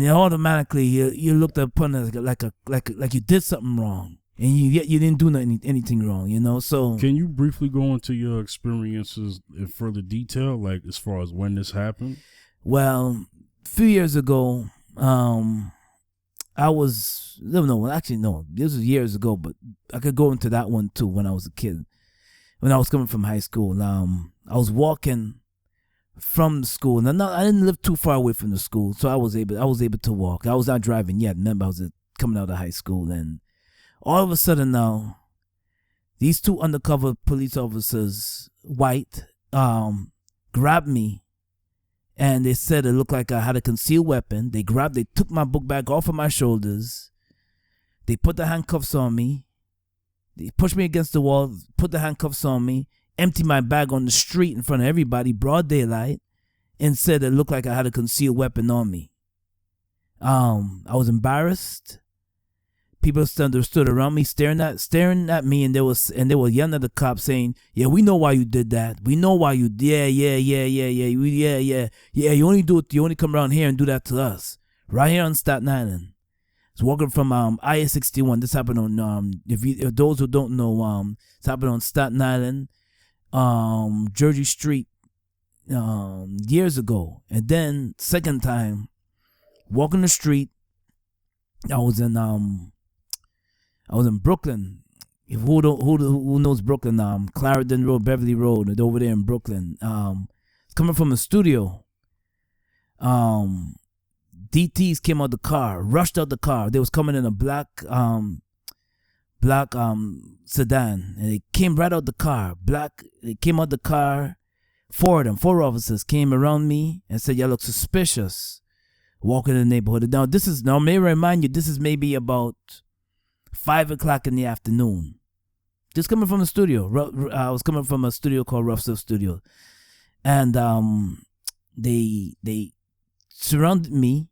automatically you looked upon as like you did something wrong. And you didn't do anything wrong, you know. So can you briefly go into your experiences in further detail, like as far as when this happened? Well, a few years ago, this was years ago, but I could go into that one too. When I was a kid, when I was coming from high school, I was walking from the school, and I didn't live too far away from the school, so I was able to walk. I was not driving yet. Remember, I was coming out of high school, and all of a sudden now, these two undercover police officers, white, grabbed me, and they said it looked like I had a concealed weapon. They took my book bag off of my shoulders. They put the handcuffs on me. They pushed me against the wall, put the handcuffs on me, emptied my bag on the street in front of everybody, broad daylight, and said it looked like I had a concealed weapon on me. I was embarrassed. People stood around me, staring at me, and they were yelling at the cops, saying, "Yeah, we know why you did that. We know why you. Yeah. You only come around here and do that to us, right here on Staten Island." It's walking from IA-61. This happened on if those who don't know, it's happened on Staten Island, Jersey Street, years ago. And then second time, walking the street, I was in Brooklyn. Who knows Brooklyn? Clarendon Road, Beverly Road, over there in Brooklyn. Coming from a studio. DTs came out the car, rushed out the car. They was coming in a black sedan, and they came right out the car. They came out the car. Four officers came around me and said, "You look suspicious walking in the neighborhood." Now may I remind you, this is maybe about 5 o'clock in the afternoon. Just coming from the studio. I was coming from a studio called Rough Stuff Studio. And they surrounded me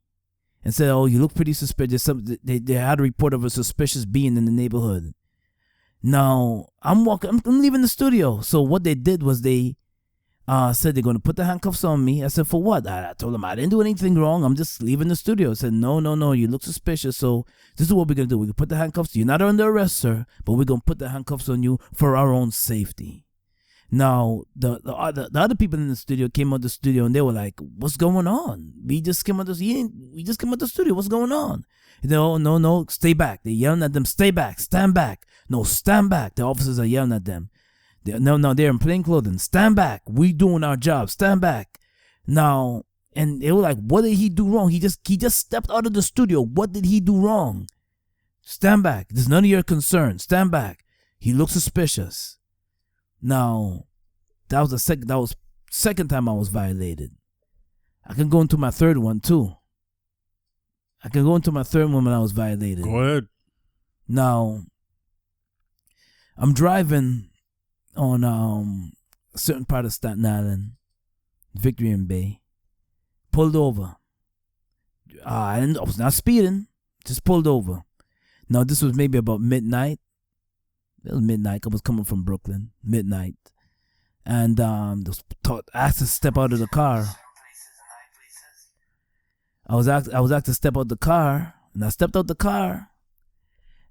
and said, "Oh, you look pretty suspicious." They had a report of a suspicious being in the neighborhood. Now, I'm leaving the studio. So what they did was they said they're going to put the handcuffs on me. I said, "For what?" I told them I didn't do anything wrong. I'm just leaving the studio. I said, No, you look suspicious. So this is what we're going to do. We're going to put the handcuffs. You're not under arrest, sir, but we're going to put the handcuffs on you for our own safety. Now, the other people in the studio came out the studio and they were like, "What's going on? We just came out the studio. What's going on?" They, "Oh, no, stay back." They're yelling at them, "Stay back, stand back." No, stand back. The officers are yelling at them. They're in plain clothing. "Stand back. We doing our job. Stand back." Now, and they were like, "What did he do wrong? He just stepped out of the studio. What did he do wrong? Stand back. There's none of your concern. Stand back. He looks suspicious." Now, that was second time I was violated. I can go into my third one too. When I was violated. Go ahead. Now, I'm driving on a certain part of Staten Island, Victory and Bay. Pulled over. I was not speeding, just pulled over. Now, this was maybe about midnight. It was midnight. I was coming from Brooklyn, midnight. And I asked to step out of the car. I was asked to step out the car, and I stepped out the car.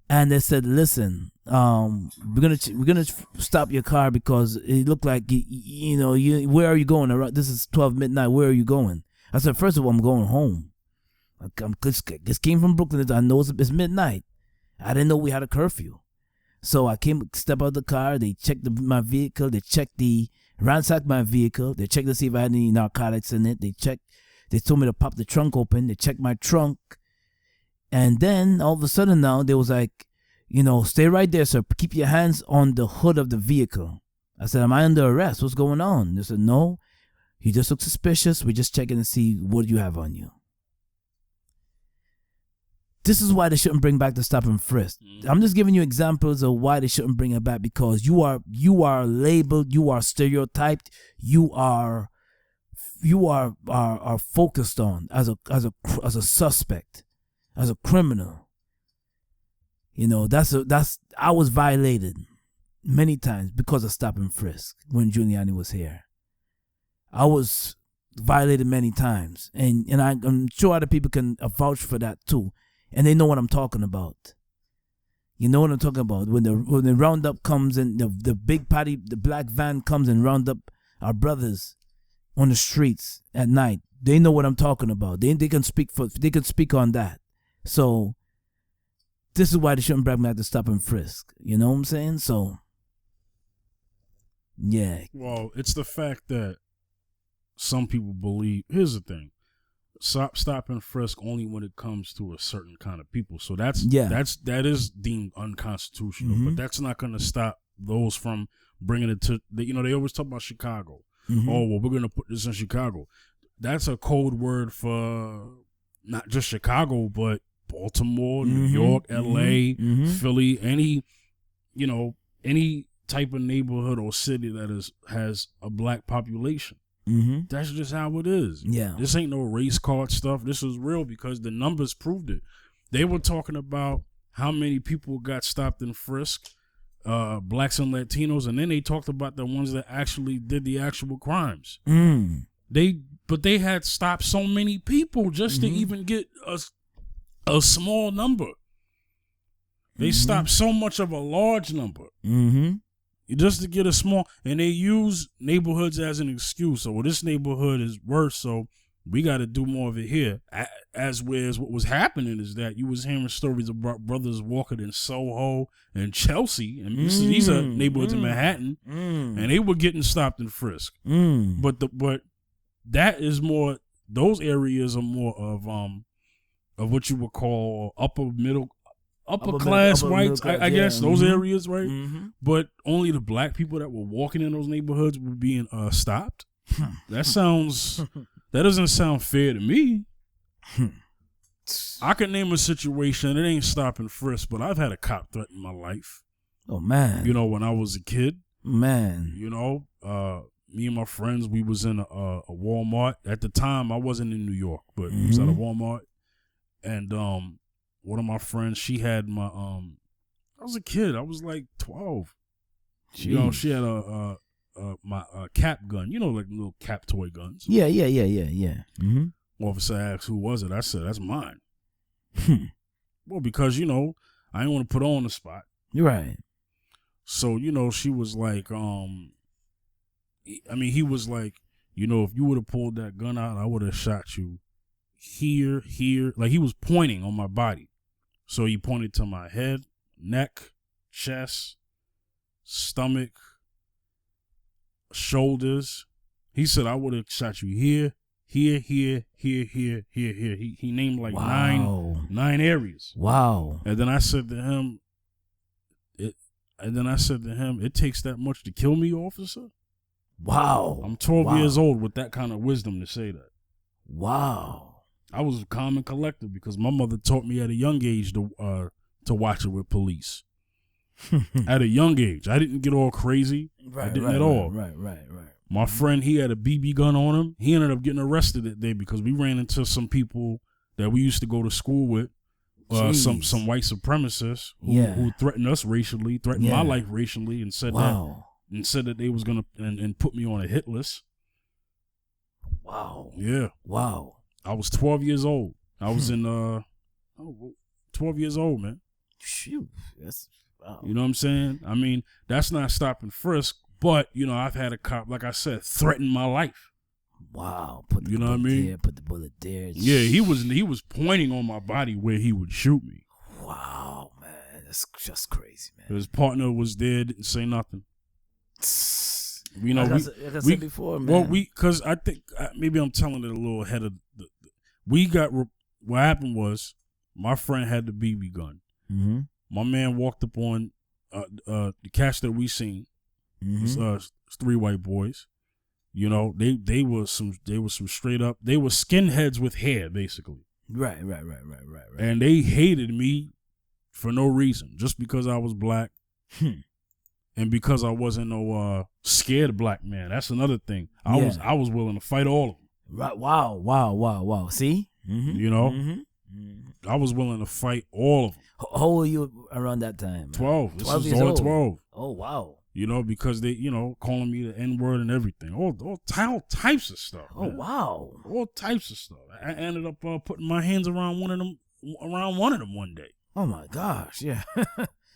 And they said, "Listen, we're gonna stop your car because it looked like where are you going? This is 12 midnight. Where are you going?" I said, "First of all, I'm going home. I just came from Brooklyn. I know it's midnight. I didn't know we had a curfew." So I step out the car. They checked my vehicle. They ransacked my vehicle. They checked to see if I had any narcotics in it. They told me to pop the trunk open. They checked my trunk. And then all of a sudden now, they was like, "Stay right there, sir. Keep your hands on the hood of the vehicle." I said, "Am I under arrest? What's going on?" They said, "No, you just look suspicious. We're just checking to see what you have on you." this is why they shouldn't bring back the stop and frisk. I'm just giving you examples of why they shouldn't bring it back, because you are labeled, you are stereotyped, you are focused on as a suspect, as a criminal. You know, I was violated many times because of stop and frisk when Giuliani was here. I was violated many times, and I'm sure other people can vouch for that too, and they know what I'm talking about. You know what I'm talking about when the roundup comes and the big party, the black van comes and round up our brothers on the streets at night. They know what I'm talking about. They can speak on that. So this is why they shouldn't bring back the stop and frisk. You know what I'm saying? So yeah. Well, it's the fact that some people believe. Here's the thing: stop and frisk only when it comes to a certain kind of people. So that is deemed unconstitutional. But that's not going to stop those from bringing it to. They always talk about Chicago. Oh, well, we're going to put this in Chicago. That's a code word for not just Chicago, but Baltimore, New York, L.A., Philly, any type of neighborhood or city that has a black population. That's just how it is. Yeah. This ain't no race card stuff. This is real because the numbers proved it. They were talking about how many people got stopped and frisked, blacks and Latinos, and then they talked about the ones that actually did the actual crimes. But they had stopped so many people just to even get a small number. They stopped so much of a large number. Just to get a small, and they use neighborhoods as an excuse. So, well, this neighborhood is worse, so we got to do more of it here. Whereas what was happening is that you was hearing stories about brothers walking in Soho and Chelsea, and these are neighborhoods in Manhattan, and they were getting stopped and frisked. But that is more; those areas are more of what you would call upper class whites, I guess, those areas, right? But only the black people that were walking in those neighborhoods were being stopped. That doesn't sound fair to me. I could name a situation, it ain't stop and frisk, but I've had a cop threaten my life. Oh, man. When I was a kid. Man. Me and my friends, we was in a Walmart. At the time, I wasn't in New York, but it was at a Walmart. And one of my friends, she had my I was a kid. I was like 12. She had my cap gun. Like little cap toy guns. Yeah. Officer asked who was it. I said, that's mine. Well, because I didn't want to put her on the spot. You're right. So she was like, he was like, if you would have pulled that gun out, I would have shot you here. Like he was pointing on my body. So he pointed to my head, neck, chest, stomach, shoulders. He said, I would have shot you here. He named like nine areas. Wow. And then I said to him, it takes that much to kill me, officer? Wow. I'm 12 years old with that kind of wisdom to say that. Wow. I was calm and collected because my mother taught me at a young age to watch it with police. At a young age. I didn't get all crazy. I didn't at all. Right. My friend, he had a BB gun on him. He ended up getting arrested that day because we ran into some people that we used to go to school with. Some white supremacists who threatened us racially, threatened my life racially, and said that they was gonna and put me on a hit list. Wow. Yeah. Wow. I was 12 years old. I was in 12 years old, man. Shoot. That's wow. You know what I'm saying? I mean, that's not stop and frisk, but I've had a cop, like I said, threaten my life. Wow. Put the you know what I mean? There, put the bullet there. Yeah, he was pointing on my body where he would shoot me. Wow, man. That's just crazy, man. His partner was there, didn't say nothing. Like I said before, man. Well, because I think maybe I'm telling it a little ahead of what happened was my friend had the BB gun. My man walked up on the catch that we seen. Three white boys. They were some straight up. They were skinheads with hair, basically. Right. And they hated me for no reason, just because I was black. And because I wasn't no scared black man. That's another thing. I was willing to fight all of them. Right. Wow. See? Mm-hmm. You know? Mm-hmm. I was willing to fight all of them. How old were you around that time? 12. This 12 is years all old. 12. Oh, wow. You know, because they, calling me the N-word and everything. All types of stuff. Oh, man. wow. All types of stuff. I ended up putting my hands around one of them one day. Oh, my gosh. Yeah.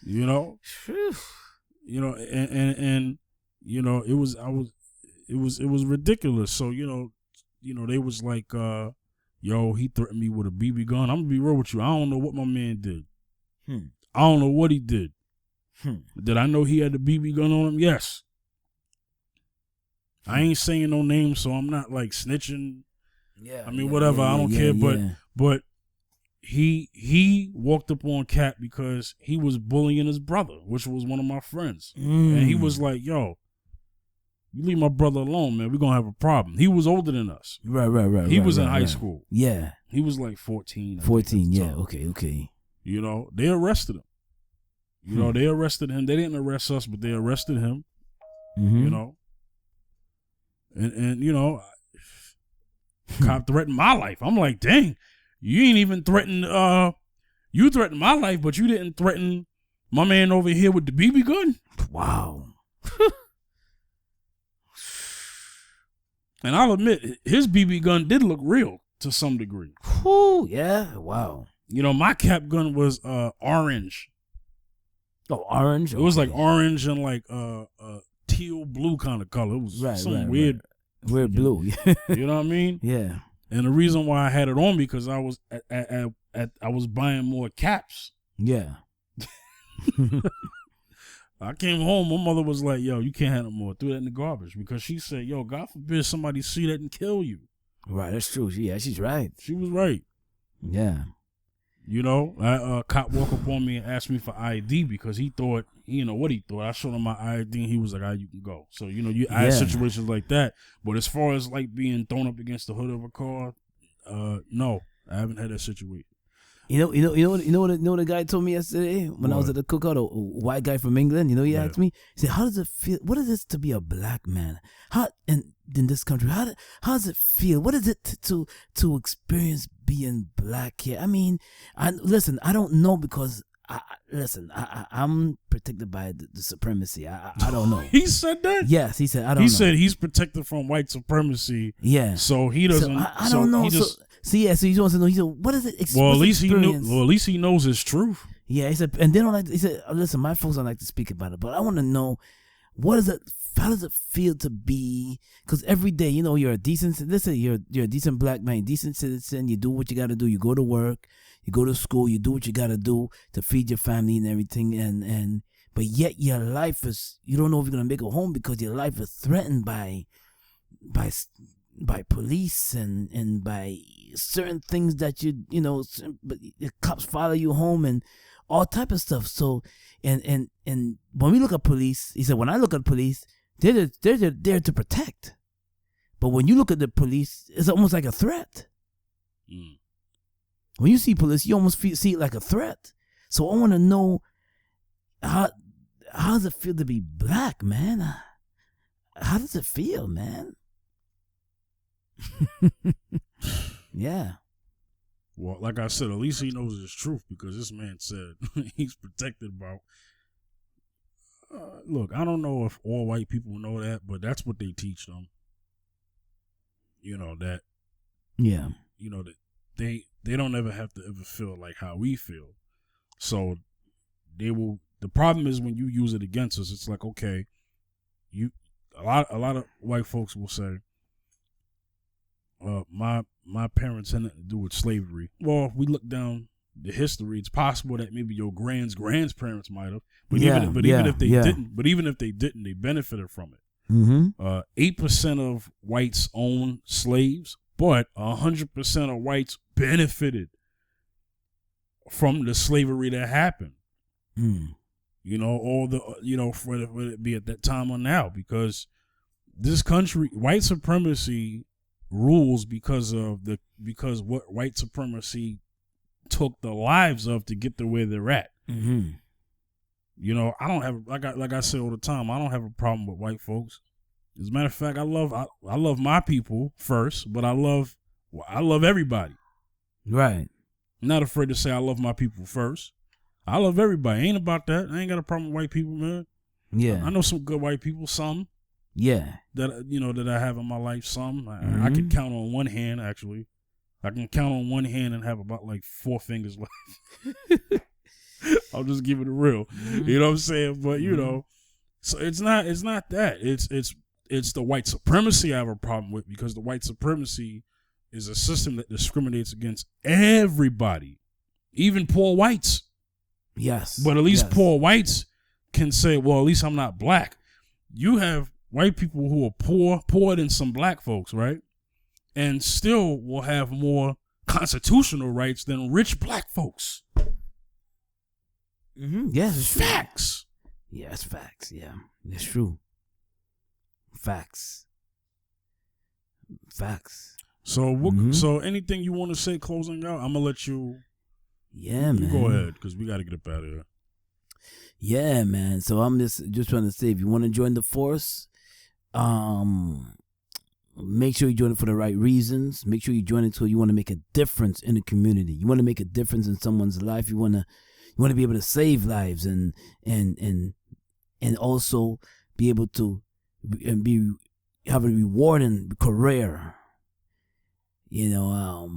You know? Phew. You know, and it was ridiculous. So, they was like, yo, he threatened me with a BB gun. I'm gonna be real with you. I don't know what my man did. I don't know what he did. Did I know he had a BB gun on him? Yes. I ain't saying no names, so I'm not like snitching. Yeah. I mean, whatever. I don't care. But he walked up on Cat because he was bullying his brother, which was one of my friends. And he was like, yo, you leave my brother alone, man. We're going to have a problem. He was older than us. Right. He was in high school. Yeah. He was like 14. 14, yeah. Okay. You know, they arrested him. You know, they arrested him. They didn't arrest us, but they arrested him. Mm-hmm. You know. And cop threatened my life. I'm like, dang, you ain't even threatened, you threatened my life, but you didn't threaten my man over here with the BB gun? Wow. And I'll admit, his BB gun did look real to some degree. Whew, yeah, wow. You know, my cap gun was orange. Oh, orange? It was like orange and like teal blue kind of color. It was weird. Weird blue. You know what I mean? Yeah. And the reason why I had it on because I was I was buying more caps. Yeah. I came home, my mother was like, yo, you can't have no more. Threw that in the garbage because she said, yo, God forbid somebody see that and kill you. Right, that's true. Yeah, she's right. She was right. Yeah. You know, a cop walked up on me and asked me for ID because he thought, what he thought. I showed him my ID and he was like, you can go. So, I had situations like that. But as far as like being thrown up against the hood of a car, no, I haven't had that situation. You know what the guy told me yesterday when I was at the cookout, a white guy from England. He asked me, he said, how does it feel? What is it to be a black man? In this country, how does it feel? What is it to experience being black here? I mean, I don't know because I'm protected by the supremacy. I don't know. He said that? Yes, he said, I don't know. He said he's protected from white supremacy. Yeah. So he doesn't. So I don't know. So he wants to know. He said, "What is it?" Well, at least he knew. Well, at least he knows his truth. Yeah, he said, and then he said, "Listen, my folks don't like to speak about it, but I want to know what is it? How does it feel to be? Because every day, you're a decent. Listen, you're a decent black man, decent citizen. You do what you got to do. You go to work, you go to school, you do what you got to do to feed your family and everything. But yet your life is. You don't know if you're gonna make it home because your life is threatened by police and by certain things that but the cops follow you home and all type of stuff. So and when we look at police, he said, when I look at police, they're there to protect. But when you look at the police, it's almost like a threat. When you see police, you almost see it like a threat. So I want to know how does it feel to be black, man? How does it feel, man? Yeah. Well, like I said, at least he knows his truth because this man said he's protected about. Look, I don't know if all white people know that, but that's what they teach them. That. Yeah. That they don't ever have to ever feel like how we feel. So they will. The problem is when you use it against us, it's like, okay, a lot of white folks will say, my parents had nothing to do with slavery. Well, if we look down the history, it's possible that maybe your grandparents might have. But even if they didn't, they benefited from it. 8% of whites own slaves, but 100% of whites benefited from the slavery that happened. All the whether it be at that time or now, because this country, white supremacy rules because what white supremacy took the lives of to get to where they're at. Mm-hmm. You know, I don't have like I say all the time, I don't have a problem with white folks. As a matter of fact, I love my people first, but I love everybody. Right. I'm not afraid to say I love my people first. I love everybody. Ain't about that. I ain't got a problem with white people, man. Yeah. I know some good white people, some. Yeah. That I have in my life, some. I can count on one hand, actually. I can count on one hand and have about like 4 fingers left. I'll just give it a real. You know what I'm saying? But you know, so it's not that. It's the white supremacy I have a problem with, because the white supremacy is a system that discriminates against everybody, even poor whites. Yes. But at least poor whites can say, well, at least I'm not black. You have white people who are poorer than some black folks, right? And still will have more constitutional rights than rich black folks. Mm-hmm. Yes, it's facts. Yeah, it's facts. Yeah, it's true. Facts. So, so anything you want to say closing out? I'm gonna let you. Yeah, man. Go ahead, because we got to get up out of here. Yeah, man. So I'm just trying to say, if you want to join the force, make sure you join it for the right reasons. Make sure you join it so you want to make a difference in the community. You want to make a difference in someone's life. You want to be able to save lives and also be able to have a rewarding career. You know,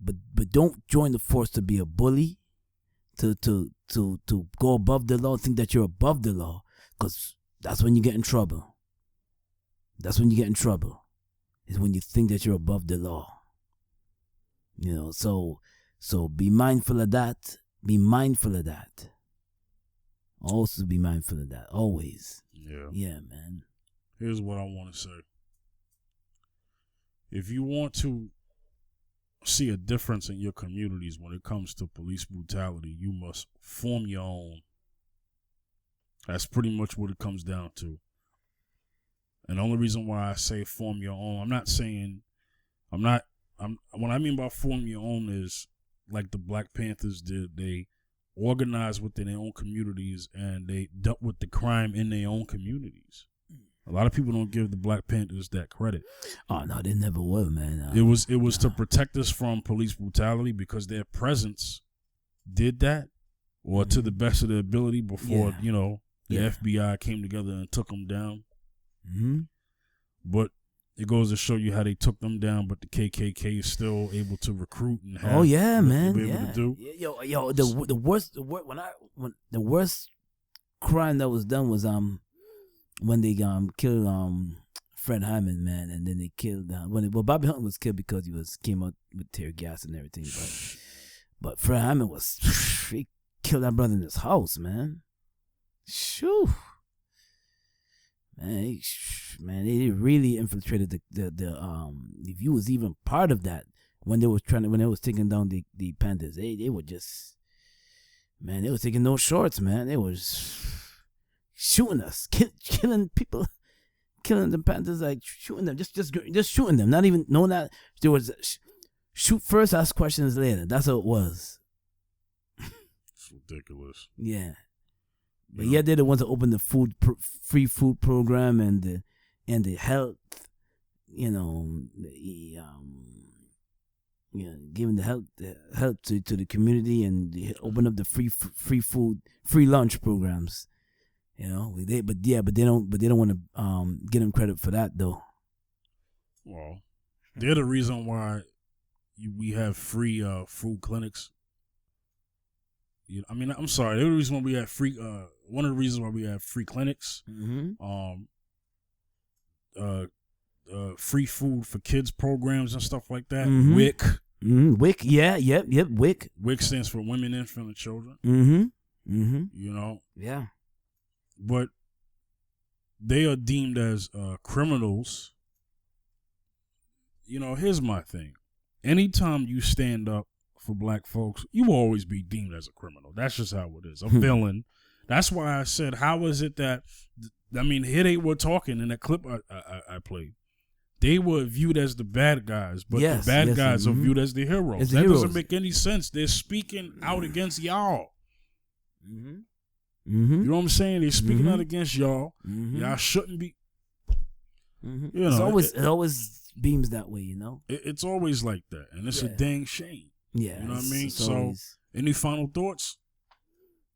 but don't join the force to be a bully, to go above the law, think that you're above the law, because that's when you get in trouble. That's when you get in trouble, is when you think that you're above the law. You know, so be mindful of that. Be mindful of that. Also be mindful of that, always. Yeah, man. Here's what I want to say. If you want to see a difference in your communities when it comes to police brutality, you must form your own. That's pretty much what it comes down to. And the only reason why I say form your own, what I mean by form your own is like the Black Panthers did. They organized within their own communities and they dealt with the crime in their own communities. A lot of people don't give the Black Panthers that credit. Oh no, they never will, man. It was to protect us from police brutality, because their presence did that, or to the best of their ability before the FBI came together and took them down. Mm-hmm. But it goes to show you how they took them down, but the KKK is still able to recruit and have. Oh yeah, man. Able to do. Yo, the worst crime that was done was when they killed Fred Hammond, man, and then they killed Bobby Hunt was killed because came out with tear gas and everything, but Fred Hammond he killed that brother in his house, man. Shoo. Man, they really infiltrated the if you was even part of that when they was taking down the Panthers, they were just, man, they was taking no shorts, man. They was shooting us, killing people, killing the Panthers, like shooting them, just shooting them. Not even knowing that there was shoot first, ask questions later. That's how it was. It's ridiculous. Yeah. But yeah, they're the ones that opened the free food program and the health, giving the help to the community, and they open up the free food, free lunch programs. But they don't want to get them credit for that though. Well, they're the reason why we have free food clinics. I'm sorry. They're the reason why we have free. One of the reasons why we have free clinics. Mm-hmm. Free food for kids programs and stuff like that. Mm-hmm. WIC. Mm-hmm. WIC. Yeah. Yep. WIC. WIC stands for Women, Infant, and Children. Mm-hmm. Mm-hmm. Yeah. But they are deemed as criminals. Here's my thing. Anytime you stand up for black folks, you will always be deemed as a criminal. That's just how it is. A villain. That's why I said, how is it that, here they were talking in that clip I played. they were viewed as the bad guys, but Yes, the bad yes, guys are viewed as the heroes. As the That heroes. doesn't make any sense. They're speaking out against y'all. You know what I'm saying? They're speaking out against y'all. Y'all shouldn't be. You know, it always beams that way, you know. It's always like that, and it's a dang shame. Yeah, you know what I mean. it's So, always, any final thoughts?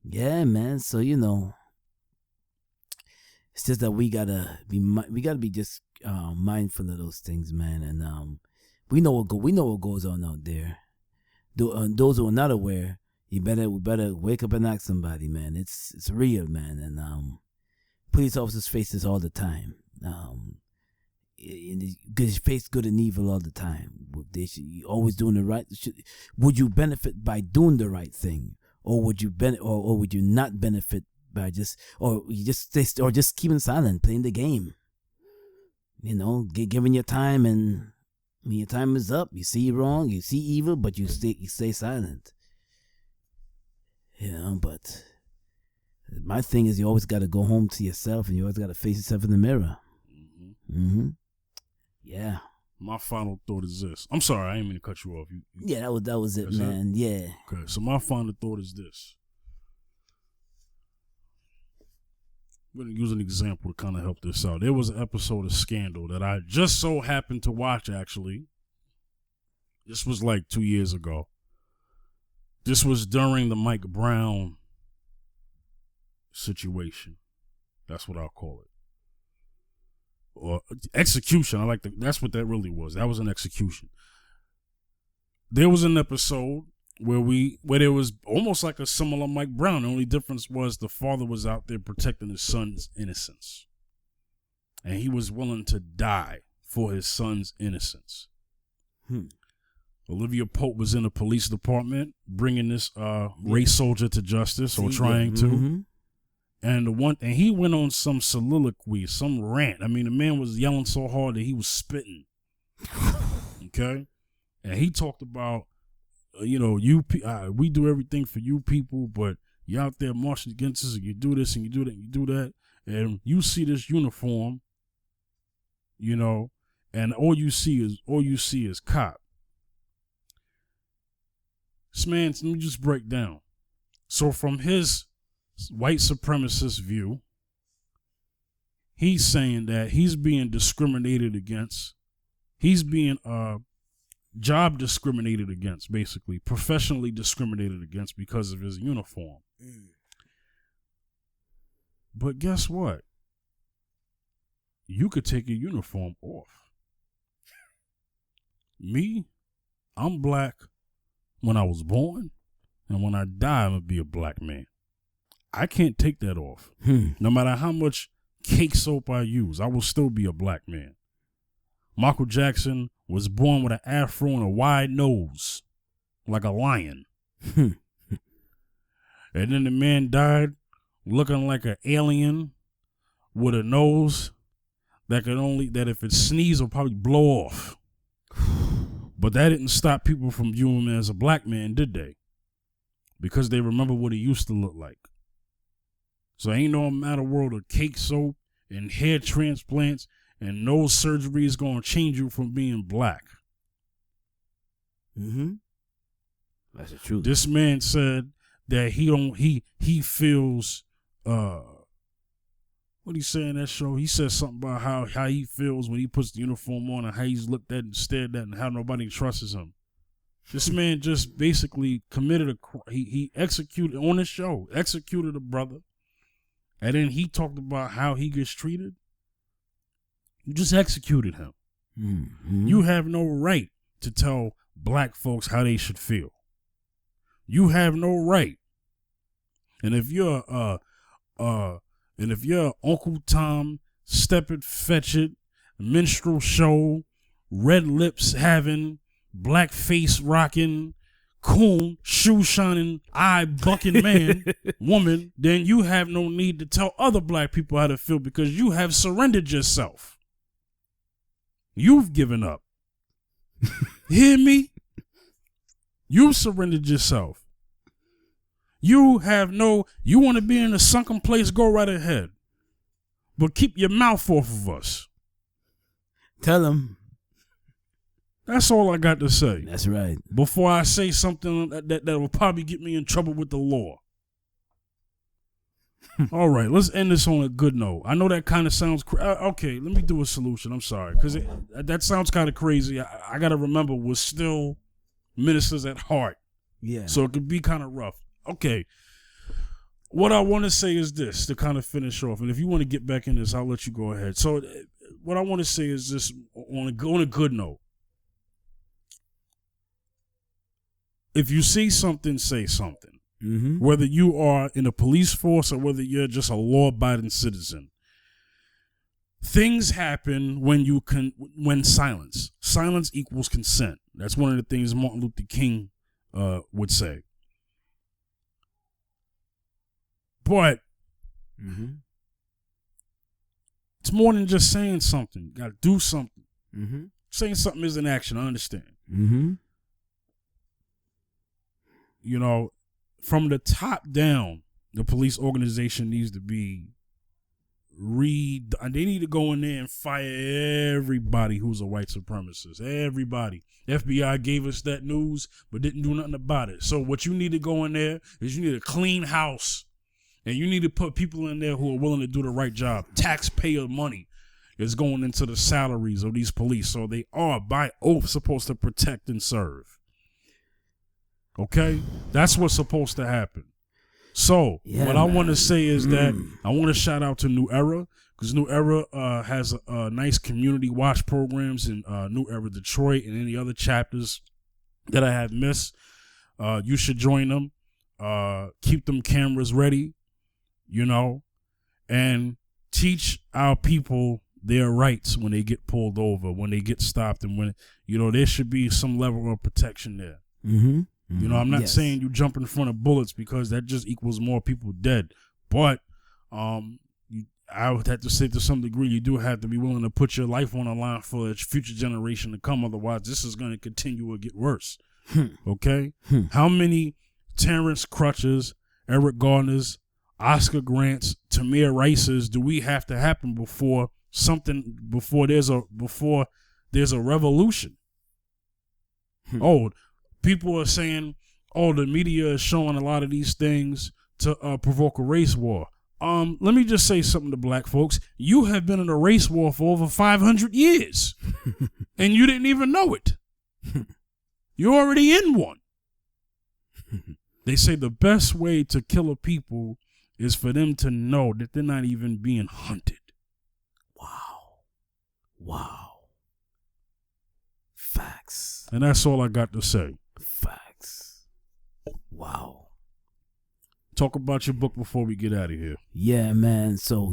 yeah, man. So you know, it's just that we gotta be just mindful of those things, man. And we know what goes on out there. Those who are not aware, we better wake up and ask somebody, man. It's real, man. And police officers face this all the time. They face good and evil all the time. They should always doing the right. Would you benefit by doing the right thing, or would you or would you not benefit by just keeping silent, playing the game? You know, giving your time, and when your time is up, you see wrong, you see evil, but you stay silent. You know, but my thing is, you always got to go home to yourself, and you always got to face yourself in the mirror. Yeah. My final thought is this. I'm sorry, I didn't mean to cut you off. Yeah, that was it, man. Yeah. Okay, so my final thought is this. I'm going to use an example to kind of help this out. There was an episode of Scandal that I just so happened to watch, actually. This was like 2 years ago. This was during the Mike Brown situation. That's what I'll call it. Or execution. That's what that really was. That was an execution. There was an episode where there was almost like a similar Mike Brown. The only difference was the father was out there protecting his son's innocence. And he was willing to die for his son's innocence. Olivia Pope was in the police department bringing this race soldier to justice, or trying to. And he went on some soliloquy, some rant. I mean, the man was yelling so hard that he was spitting. Okay? And he talked about, we do everything for you people, but you're out there marching against us, and you do this, and you do that, and you do that. And you see this uniform, and all you see is cop. This man, let me just break down. So from his white supremacist view, he's saying that he's being discriminated against. He's being job discriminated against, basically, professionally discriminated against because of his uniform. But guess what? You could take your uniform off. Me, I'm black when I was born, and when I die, I'm going to be a black man. I can't take that off. No matter how much cake soap I use, I will still be a black man. Michael Jackson was born with an afro and a wide nose, like a lion. And then the man died looking like an alien with a nose that if it sneezed, will probably blow off. But that didn't stop people from viewing him as a black man, did they? Because they remember what he used to look like. So ain't no amount of world of cake soap and hair transplants and nose surgery is going to change you from being black. That's the truth. This man said that he feels, what he said in that show? He said something about how he feels when he puts the uniform on and how he's looked at and stared at and how nobody trusts him. This man just basically committed he executed on his show, executed a brother. And then he talked about how he gets treated. You just executed him. You have no right to tell black folks how they should feel. You have no right. And if you're Uncle Tom, Step It, Fetch It, minstrel show, red lips having, black face rocking, coon, shoe shining, eye bucking man, woman, then you have no need to tell other black people how to feel because you have surrendered yourself. You've given up. Hear me? You've surrendered yourself. You want to be in a sunken place, go right ahead. But keep your mouth off of us. Tell him. That's all I got to say. That's right. Before I say something that will probably get me in trouble with the law. All right, let's end this on a good note. I know that kind of sounds okay. Let me do a solution. I'm sorry, because that sounds kind of crazy. I got to remember we're still ministers at heart. Yeah. So it could be kind of rough. Okay. What I want to say is this to kind of finish off, and if you want to get back in this, I'll let you go ahead. So what I want to say is this on a good note. If you see something, say something. Mm-hmm. Whether you are in a police force or whether you're just a law-abiding citizen. Things happen when silence equals consent. That's one of the things Martin Luther King would say. But it's more than just saying something. You got to do something. Mm-hmm. Saying something is an action. I understand. Mm-hmm. You know, from the top down, the police organization needs to be they need to go in there and fire everybody who's a white supremacist. Everybody. FBI gave us that news, but didn't do nothing about it. So what you need to go in there is you need a clean house. And you need to put people in there who are willing to do the right job. Taxpayer money is going into the salaries of these police. So they are, by oath, supposed to protect and serve. Okay? That's what's supposed to happen. So what I want to say is that I want to shout out to New Era, because New Era has a nice community watch programs in New Era Detroit and any other chapters that I have missed. You should join them. Keep them cameras ready. You know, and teach our people their rights when they get pulled over, when they get stopped, and when, you know, there should be some level of protection there. Mm-hmm. Mm-hmm. You know, I'm not saying you jump in front of bullets, because that just equals more people dead. But I would have to say, to some degree, you do have to be willing to put your life on the line for a future generation to come. Otherwise, this is going to continue to get worse. Okay? How many Terrence Crutches, Eric Garners, Oscar Grants, Tamir Rices do we have to happen before there's a revolution? Oh, people are saying, oh, the media is showing a lot of these things to provoke a race war. Let me just say something to black folks. You have been in a race war for over 500 years, and you didn't even know it. You're already in one. They say the best way to kill a people is for them to know that they're not even being hunted. Wow. Facts. And that's all I got to say. Facts. Wow. Talk about your book before we get out of here. Yeah, man. So,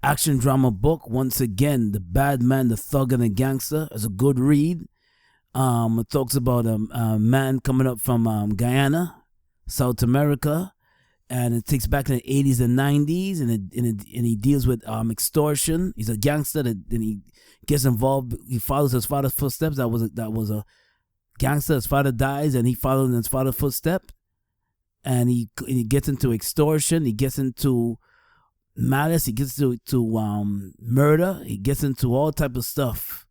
action drama book. Once again, The Bad Man, the Thug, and the Gangster is a good read. It talks about a man coming up from Guyana, South America, and it takes back in the 80s and 90s, and he deals with extortion. He's a gangster, and he gets involved. He follows his father's footsteps. That was a gangster. His father dies, and he follows in his father's footsteps, and he gets into extortion. He gets into malice. He gets to murder. He gets into all type of stuff.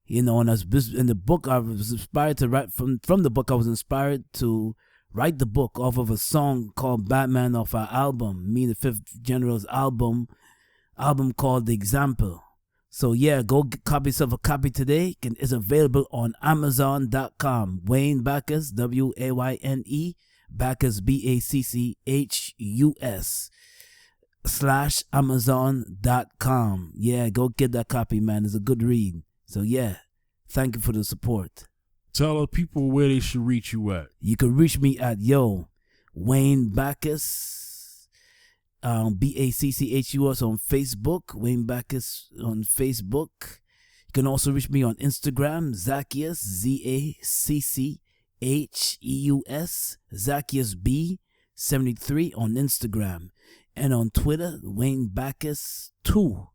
You know, and in the book, I was inspired to write from the book. I was inspired to write the book off of a song called Batman off our album, Me and the Fifth General's album called The Example. So yeah, go copy yourself a copy today. It's available on Amazon.com. Wayne Bacchus, Wayne Bacchus, Bacchus /Amazon.com. Yeah, go get that copy, man. It's a good read. So yeah, thank you for the support. Tell the people where they should reach you at. You can reach me at Wayne Bacchus, Bacchus on Facebook. Wayne Bacchus on Facebook. You can also reach me on Instagram, Zaccheus, Zaccheus, Zaccheus B73 on Instagram, and on Twitter, Wayne Bacchus 2.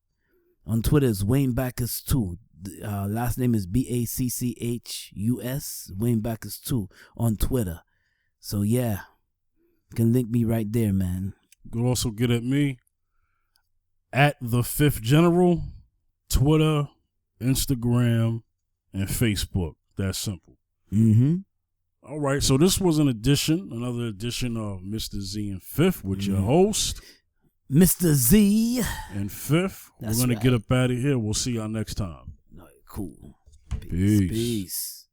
On Twitter is Wayne Bacchus 2. Last name is Bacchus, Wayne Bacchus 2 on Twitter. So yeah, you can link me right there, man. You can also get at me at the Fifth General, Twitter, Instagram, and Facebook. That's simple. Mm-hmm. All right, so this was another edition of Mr. Z and Fifth with your host, Mr. Z and Fifth. That's We're going right. to get up out of here. We'll see y'all next time. Cool. Peace. Peace.